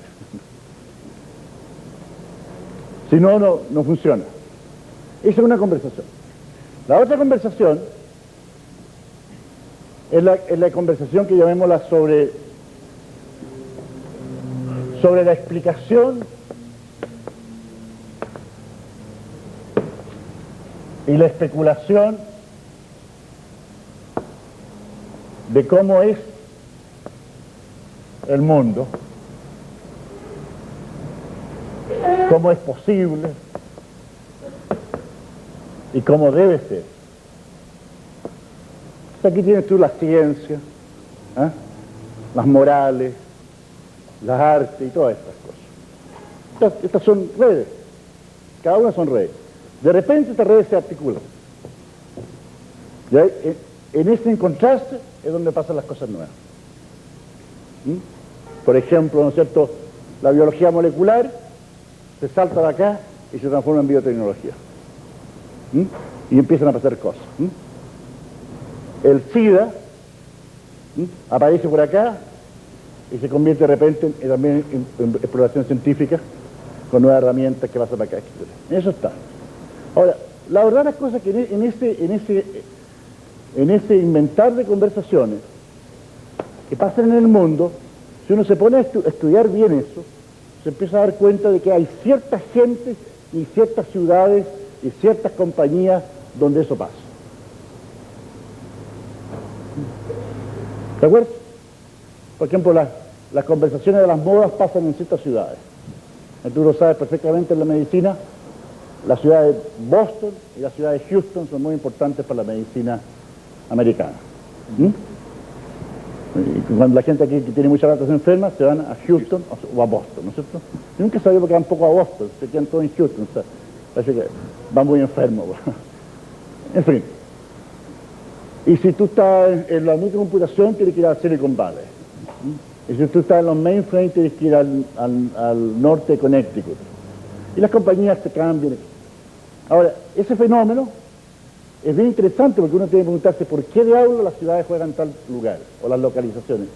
Si no, no funciona. Esa es una conversación. La otra conversación es la conversación que llamémosla sobre la explicación y la especulación de cómo es el mundo, cómo es posible y cómo debe ser. Aquí tienes tú la ciencia, las morales, las artes y todas estas cosas. Estas son redes, cada una son redes. De repente estas redes se articulan. Y en ese encontrarse es donde pasan las cosas nuevas. Por ejemplo, ¿no es cierto?, la biología molecular se salta de acá y se transforma en biotecnología. Y empiezan a pasar cosas. El SIDA aparece por acá y se convierte de repente también en exploración científica con nuevas herramientas que pasan para acá, etc. Eso está. Ahora, la verdad las cosas que en ese inventar de conversaciones que pasan en el mundo, si uno se pone a estudiar bien eso, se empieza a dar cuenta de que hay ciertas gentes y ciertas ciudades y ciertas compañías donde eso pasa. ¿De acuerdo? Por ejemplo, las conversaciones de las modas pasan en ciertas ciudades. Tú lo sabes perfectamente en la medicina. La ciudad de Boston y la ciudad de Houston son muy importantes para la medicina americana. Y cuando la gente aquí que tiene mucha ratas enfermas se van a Houston o a Boston, ¿no es cierto? Yo nunca sabía por qué van poco a Boston, se quedan todos en Houston, o sea, parece que van muy enfermos. En fin. Y si tú estás en la microcomputación, tienes que ir a Silicon Valley. Y si tú estás en los mainframes, tienes que ir al norte de Connecticut. Y las compañías te cambian. Ahora, ese fenómeno es bien interesante porque uno tiene que preguntarse por qué diablos las ciudades juegan en tal lugar, o las localizaciones.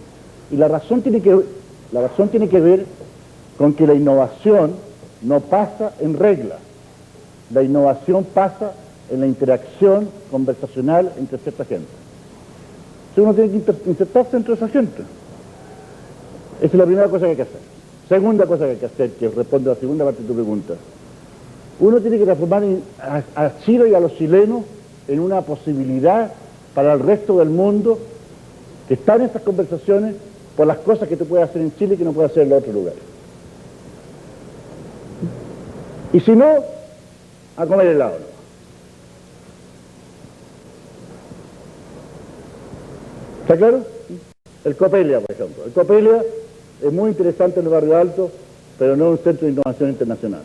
Y la razón tiene que ver con que la innovación no pasa en reglas. La innovación pasa en la interacción conversacional entre cierta gente. Entonces uno tiene que insertarse entre esa gente. Esa es la primera cosa que hay que hacer. Segunda cosa que hay que hacer, que responde a la segunda parte de tu pregunta. Uno tiene que transformar a Chile y a los chilenos en una posibilidad para el resto del mundo que está en estas conversaciones por las cosas que tú puedes hacer en Chile y que no puedes hacer en los otros lugares. Y si no, a comer helado. ¿Está claro? El Copelia, por ejemplo. El Copelia es muy interesante en el Barrio Alto, pero no es un centro de innovación internacional.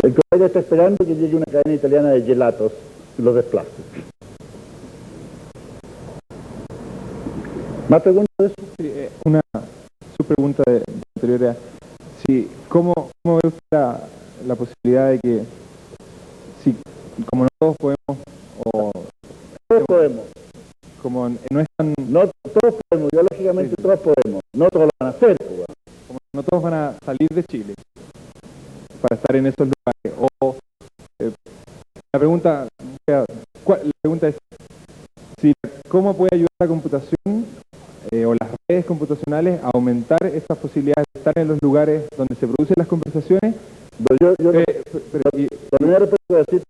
El Copelia está esperando que llegue una cadena italiana de gelatos y los desplace. ¿Más preguntas de eso? Sí, su pregunta de anterior era, sí, ¿cómo ve usted la posibilidad de que, si, como no todos podemos, o Todos podemos. como no es tan, No todos podemos, biológicamente todos podemos. No todos lo van a hacer. Pues. como no todos van a salir de Chile para estar en esos lugares, o la pregunta es, si, ¿cómo puede ayudar la computación o las redes computacionales a aumentar estas posibilidades de estar en los lugares donde se producen las conversaciones? Pero la primera respuesta es decir,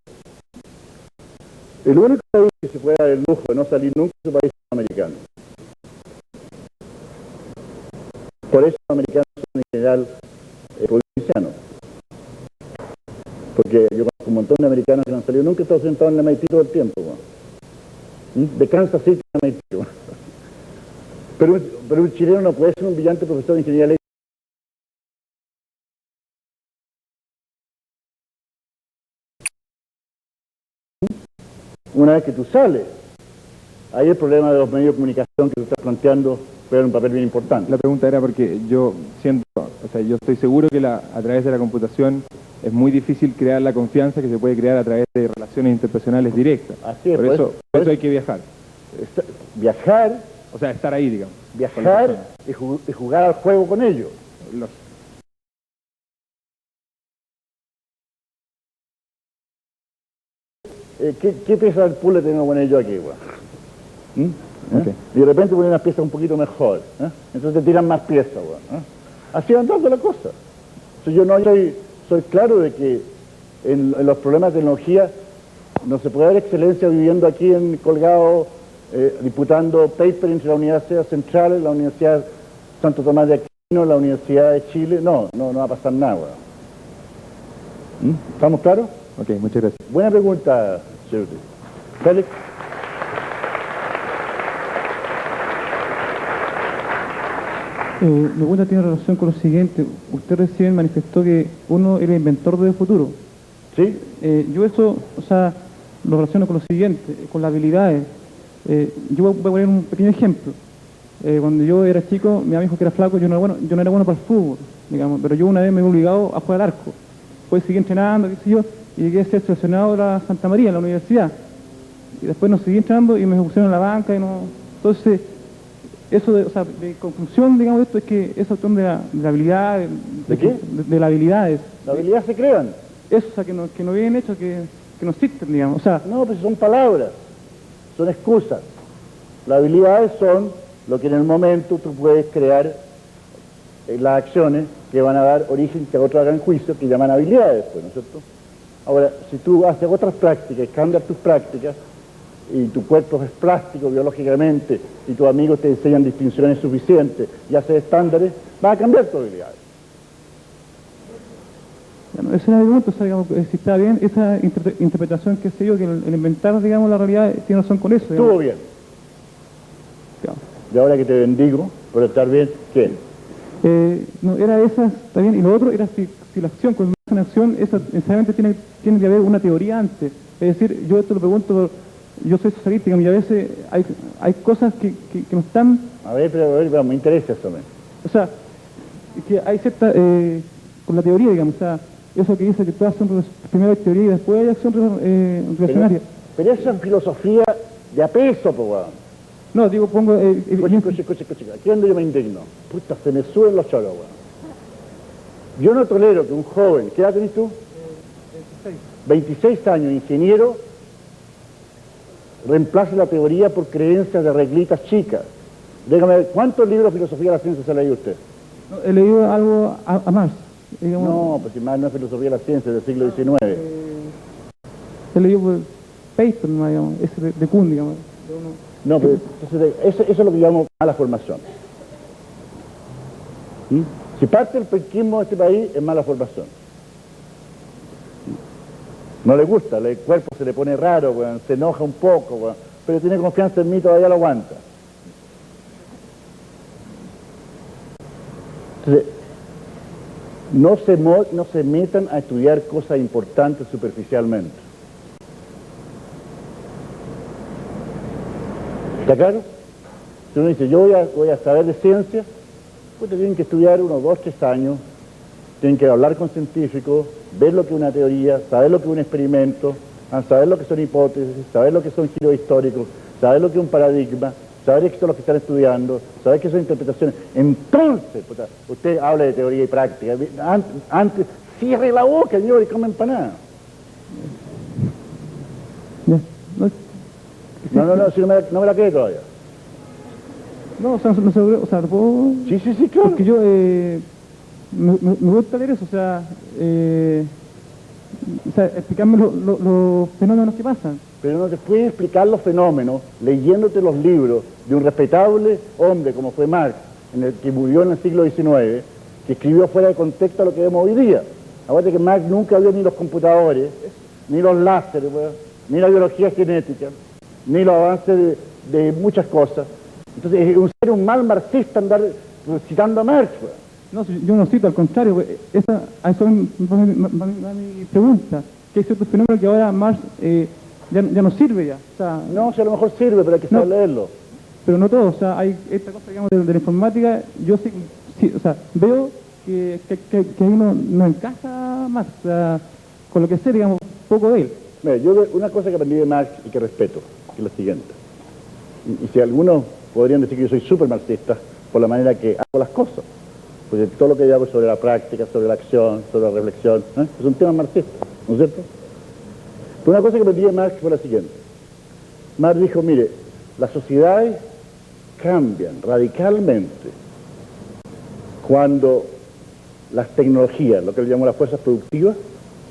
el único país que se puede dar el lujo de no salir nunca es el país americano. Por eso los americanos son en general provincianos. Porque yo conozco un montón de americanos que no han salido nunca, están sentados en la MIT todo el tiempo. De Kansas City a MIT. Pero un chileno no puede ser un brillante profesor de ingeniería eléctrica. Una vez que tú sales, ahí el problema de los medios de comunicación que tú estás planteando juega un papel bien importante. La pregunta era porque yo siento, yo estoy seguro que a través de la computación es muy difícil crear la confianza que se puede crear a través de relaciones interpersonales directas. Así es, por eso hay que viajar. Viajar, O sea, estar ahí, digamos. viajar y jugar al juego con ellos. ¿Qué pieza del puzzle tenemos con ellos aquí, weón? Okay. Y de repente ponen unas piezas un poquito mejor. Entonces te tiran más piezas, weón. Así van dando la cosa. Entonces soy claro de que en los problemas de tecnología no se puede dar excelencia viviendo aquí en Colgado, disputando paper entre la Universidad Central, la Universidad Santo Tomás de Aquino, la Universidad de Chile. No va a pasar nada, weón. ¿Estamos claros? Ok, muchas gracias. Buena pregunta, señor. Félix. Mi pregunta tiene relación con lo siguiente. Usted recién manifestó que uno era inventor del futuro. ¿Sí? Yo eso, lo relaciono con lo siguiente, con las habilidades. Yo voy a poner un pequeño ejemplo. Cuando yo era chico, mi amigo dijo que era flaco, yo no era bueno para el fútbol, digamos, pero yo una vez me vi obligado a jugar al arco. Después seguí entrenando, qué sé yo, y llegué a ser seleccionado de la Santa María, en la universidad. Y después no seguí entrenando y me pusieron en la banca y no... Entonces, eso de conclusión, digamos, de esto es que esa cuestión de la habilidad... ¿De qué? De las habilidades. Las habilidades se crean. Eso, que no vienen hechos, que no existen, digamos. No, pues son palabras, son excusas. Las habilidades son lo que en el momento tú puedes crear las acciones que van a dar origen que otros hagan juicio, que llaman habilidades, pues, ¿no es cierto? Ahora, si tú haces otras prácticas, cambias tus prácticas, y tu cuerpo es plástico biológicamente, y tus amigos te enseñan distinciones suficientes y haces estándares, vas a cambiar tus habilidades. Bueno, esa es la pregunta, digamos, si está bien esa interpretación que sé yo, que el inventar, digamos, la realidad tiene razón con eso. Estuvo bien. Digamos. Y ahora que te bendigo por estar bien, ¿qué? No, era esa, está bien, y lo otro era si la acción, cuando es una acción, esa necesariamente tiene que haber una teoría antes. Es decir, yo esto lo pregunto yo soy socialista, digamos, y a veces hay cosas que no están, A ver, pero a ver, me interesa eso. o sea, que hay cierta, con la teoría, digamos, o sea, eso que dice que todas son, primero hay teoría y después hay acción reaccionaria. Pero eso es filosofía de a peso, po, weón. No, digo, pongo... Escuche. Aquí es donde yo me indigno. Puta, se me suben los choros, weón. Yo no tolero que un joven, ¿qué edad tenés tú? 26 años, ingeniero, reemplace la teoría por creencias de reglitas chicas. Déjame ver, ¿cuántos libros de filosofía de la ciencia se ha leído usted? No, he leído algo a Marx. Digamos, No, pues si más no es filosofía de la ciencia, es del siglo XIX. he leído pues, Peyton, digamos, ese de Kuhn, digamos. No, pero entonces, eso es lo que llamamos mala formación. ¿Mm? Si parte del penquismo de este país es mala formación. No le gusta, el cuerpo se le pone raro, weón, se enoja un poco, weón, pero tiene confianza en mí, todavía lo aguanta. Entonces, no se metan a estudiar cosas importantes superficialmente. ¿Está claro? Si uno dice, yo voy a saber de ciencia, pues tienen que estudiar unos 2, 3 años, tienen que hablar con científicos, ver lo que es una teoría, saber lo que es un experimento, saber lo que son hipótesis, saber lo que son giros históricos, saber lo que es un paradigma, saber qué son los que están estudiando, saber qué son interpretaciones. Entonces, puta, usted habla de teoría y práctica. Antes, cierre la boca, señor, y come empanada. Ya, No, si no me la quede todavía. no, o sea, no puedo... Sí, claro. Porque yo, me gusta leer eso, o sea, explicarme los fenómenos que pasan. Pero no te puedes explicar los fenómenos leyéndote los libros de un respetable hombre como fue Marx, que murió en el siglo XIX, que escribió fuera de contexto lo que vemos hoy día. Acuérdate que Marx nunca vio ni los computadores, ni los láseres, ni la biología genética, ni los avances de muchas cosas. Entonces es un mal marxista andar citando a Marx. No, yo no cito, al contrario, a eso va mi pregunta, que hay ciertos fenómenos que ahora Marx ya no sirve ya. O sea, No, si a lo mejor sirve, pero hay que saber leerlo. Pero no todo, o sea, hay esta cosa, digamos, de la informática, yo sí, o sea, veo que ahí no encaja más, o sea, con lo que sé, digamos, poco de él. Mira, yo una cosa que aprendí de Marx y que respeto, que es la siguiente. Y si algunos podrían decir que yo soy súper marxista por la manera que hago las cosas, porque todo lo que yo hago es sobre la práctica, sobre la acción, sobre la reflexión, es un tema marxista, ¿no es cierto? Pero una cosa que aprendí de Marx fue la siguiente. Marx dijo, mire, las sociedades cambian radicalmente cuando las tecnologías, lo que él llamó las fuerzas productivas,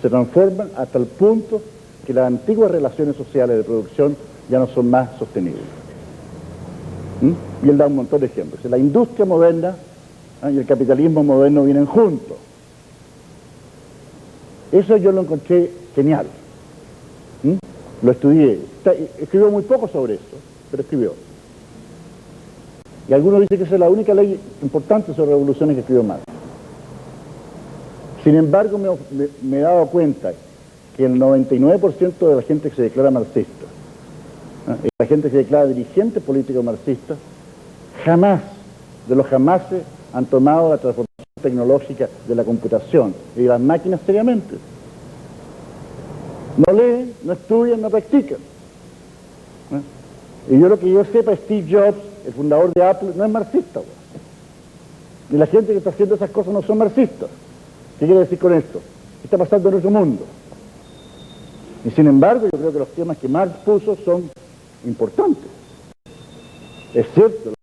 se transforman hasta el punto que las antiguas relaciones sociales de producción ya no son más sostenibles. Y él da un montón de ejemplos. La industria moderna y el capitalismo moderno vienen juntos. Eso yo lo encontré genial. Lo estudié. Escribió muy poco sobre eso, pero escribió. Y algunos dicen que esa es la única ley importante sobre revoluciones que escribió Marx. Sin embargo, me he dado cuenta que el 99% de la gente que se declara marxista, y la gente que se declara dirigente político marxista, jamás, de los jamases, han tomado la transformación tecnológica de la computación y de las máquinas seriamente. No leen, no estudian, no practican. Y yo lo que yo sepa, Steve Jobs, el fundador de Apple, no es marxista. Y la gente que está haciendo esas cosas no son marxistas. ¿Qué quiere decir con esto? ¿Qué está pasando en nuestro mundo? Y sin embargo, yo creo que los temas que Marx puso son importantes. Es cierto.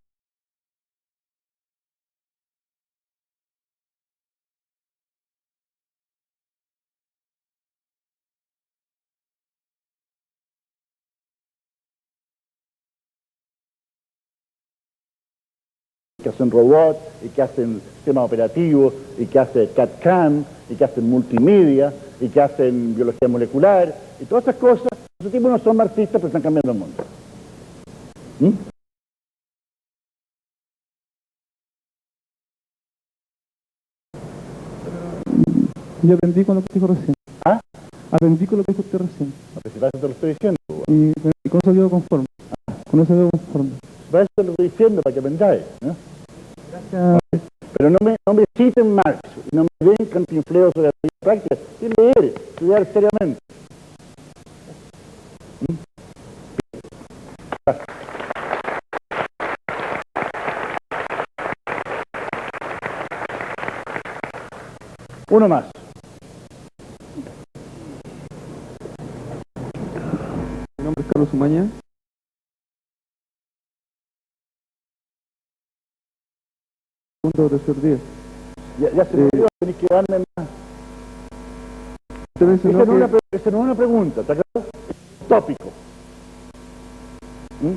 Que hacen robots, y que hacen sistemas operativos, y que hacen CAD-CAM, y que hacen multimedia, y que hacen biología molecular, y todas esas cosas. Esos tipos no son marxistas, pero están cambiando el mundo. Yo aprendí con lo que dijo recién. ¿Ah? Aprendí con lo que dijo usted recién. A ver si para eso te lo estoy diciendo. Y con eso quedo conforme. Con eso quedo conforme. Para eso te lo estoy diciendo, para que aprendáis, ¿no? Gracias. Pero no me citen Marx, y no me den cantinfleos sobre la teoría práctica, y leer, estudiar seriamente. Uno más. Mi nombre es Carlos Umaña. Segundo o tercer día. Ya se me olvidó, tenés que darme más. Usted mencionó Esa no es una pregunta, ¿te acuerdas? Es un tópico.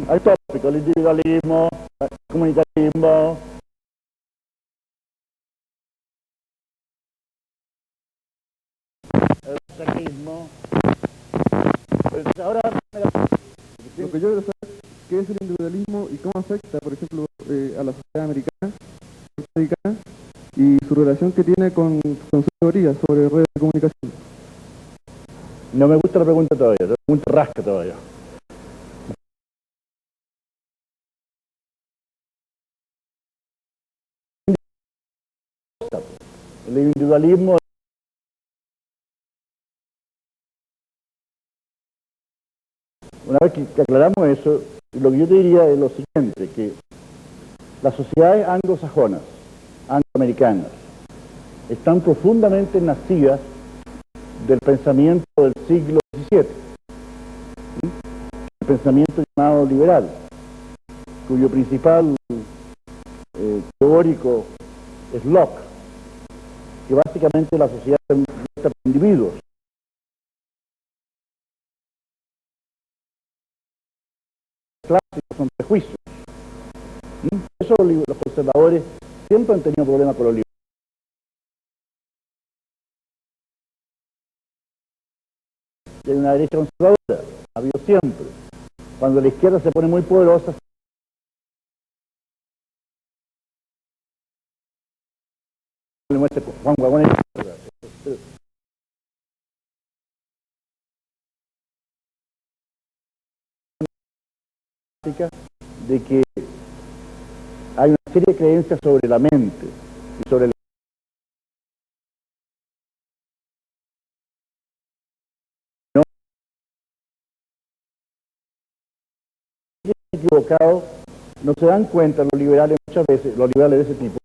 Hay tópicos, el individualismo, el comunitarismo. El saquismo. Pues ahora, lo que yo quiero saber qué es el individualismo y cómo afecta, por ejemplo, a la sociedad americana y su relación que tiene con su teoría sobre redes de comunicación. no me gusta la pregunta todavía, la pregunta rasca todavía. El individualismo una vez que aclaramos eso, lo que yo te diría es lo siguiente, que las sociedades anglosajonas, angloamericanas, están profundamente nacidas del pensamiento del siglo XVII, el pensamiento llamado liberal, cuyo principal teórico es Locke, que básicamente la sociedad está por individuos. Clásicos son prejuicios. Eso los conservadores siempre han tenido problemas con los liberales. Y hay una derecha conservadora, ha habido siempre. Cuando la izquierda se pone muy poderosa, le muestra Juan Guagón de que hay una serie de creencias sobre la mente y sobre el equivocado, no se dan cuenta los liberales muchas veces, los liberales de ese tipo,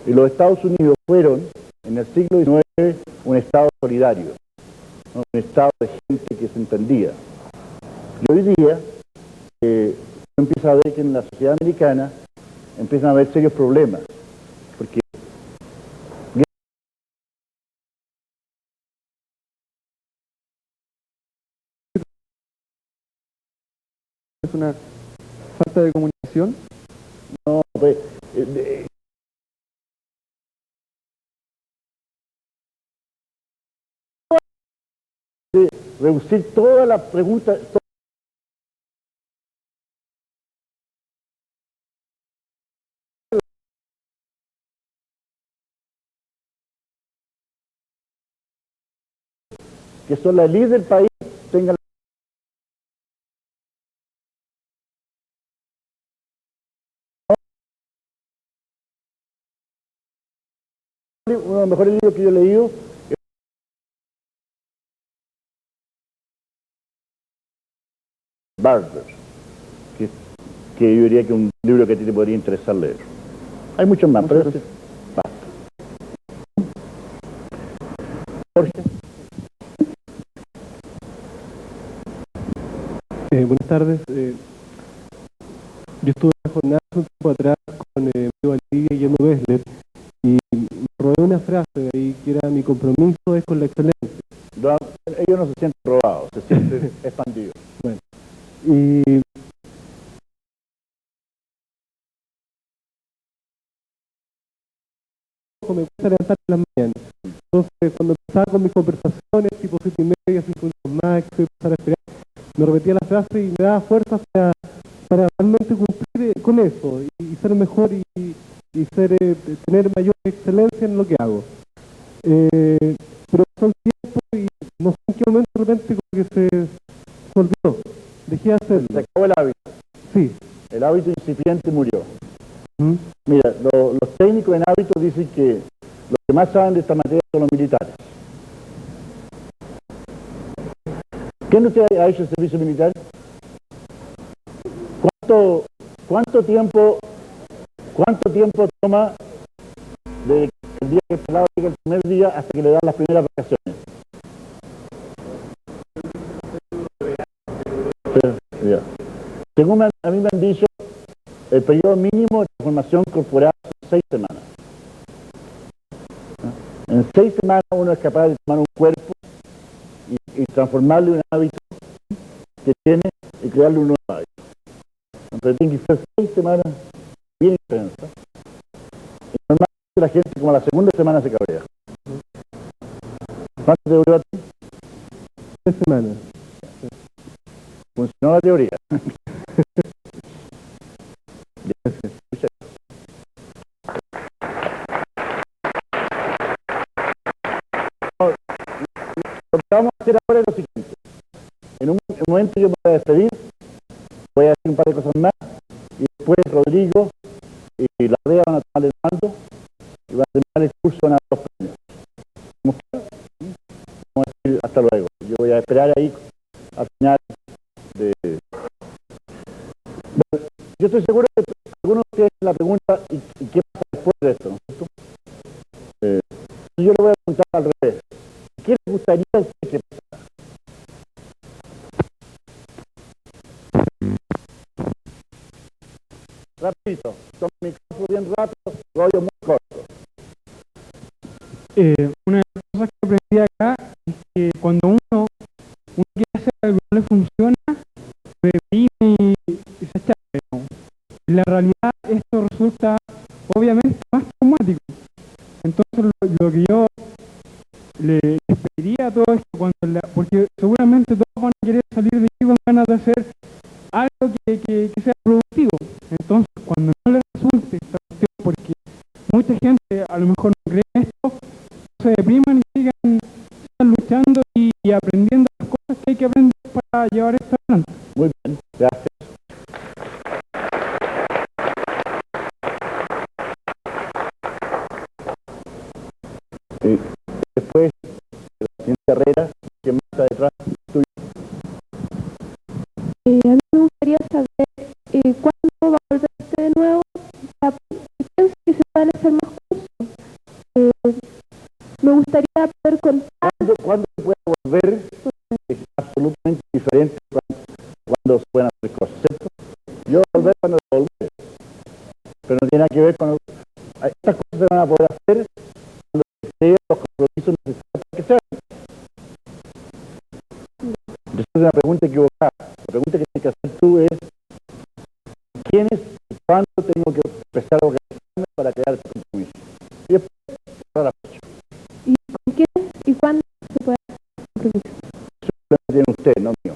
y los Estados Unidos fueron en el siglo XIX un estado solidario, ¿no? Un estado de gente que se entendía. Y hoy día uno empieza a ver que en la sociedad americana empiezan a haber serios problemas, porque Es una falta de comunicación. no, pues, reducir toda la pregunta, que son la líder del país, tengan uno de los mejores libros que yo he leído es Barber, que yo diría que es un libro que a ti te podría interesar leer. Hay muchos más, pero ese basta. Jorge. Buenas tardes. Yo estuve en una jornada hace un tiempo atrás con Mario Valdivia y Guillermo Bessler y me robé una frase ahí que era: mi compromiso es con la excelencia. No, ellos no se sienten robados, se sienten expandidos. Bueno, y me gusta levantar en las mañanas. Entonces, cuando empezaba con mis conversaciones, tipo 7:30, 5 minutos más, empezar a esperar, me repetía la frase y me daba fuerzas para realmente cumplir con eso y ser mejor y tener mayor excelencia en lo que hago. Pero pasó el tiempo y no sé en qué momento de repente como que se olvidó, dejé de hacerlo. Se acabó el hábito. Sí. El hábito incipiente murió. ¿Mm? Mira, los técnicos en hábitos dicen que los que más saben de esta materia son los militares. ¿Quién de ustedes ha hecho el servicio militar? ¿Cuánto tiempo toma desde el día que el pelado llega el primer día hasta que le dan las primeras vacaciones? Ya. Según a mí me han dicho, el periodo mínimo de formación corporal son 6 semanas. En 6 semanas uno es capaz de tomar un cuerpo y transformarlo en un hábito que tiene y crearle un nuevo hábito. Pero tiene que ser 6 semanas bien intensas. Y normalmente la gente como a la segunda semana se cabrea. ¿Cuánto te duró a ti? 3 semanas. Funcionó la teoría. Lo que vamos a hacer ahora es lo siguiente. En un momento yo me voy a despedir, voy a decir un par de cosas más, y después Rodrigo y la DEA van a tomar el mando y van a terminar el curso, van a dar los premios. ¿Vamos claro? Vamos a decir hasta luego. Yo voy a esperar ahí al final de... Bueno, yo estoy seguro que algunos de ustedes la pregunta ¿y qué pasa después de esto? ¿No es cierto? Yo le voy a preguntar al revés. ¿Qué les gustaría a usted que pasara? Rapidito, toma mi micrófono bien rápido, rollo muy corto. Una de las cosas que aprendí acá es que cuando uno quiere hacer algo que no le funciona, se deprime y se echa. En la realidad esto resulta obviamente más traumático. Entonces lo que yo les pediría a todo esto, porque seguramente todos van a querer salir de aquí con ganas de hacer algo que sea productivo. Entonces cuando no les resulte esta cuestión, porque mucha gente a lo mejor no cree en esto, se depriman y sigan luchando y aprendiendo las cosas que hay que aprender para llevar esto adelante. Muy bien, gracias. Después de la siguiente carrera, ¿qué más está detrás tuyo? A mí me gustaría saber cuándo va a volverse de nuevo. Pienso que se pueden hacer más cursos. Me gustaría poder contar. ¿Cuándo se puede volver? Es absolutamente diferente cuando se pueden hacer cosas, ¿cierto? Yo volver cuando volver, pero no tiene nada que ver con... Estas cosas se van a poder hacer cuando se den los compromisos necesarios para que se hagan. Esa es una pregunta equivocada. La pregunta que tienes que hacer tú es ¿quiénes y cuándo tengo que empezar a organizarme para crear este compromiso? Y después cerrar la fecha. ¿Y con quién y cuándo se puede hacer el compromiso? Eso lo tiene usted, no mío.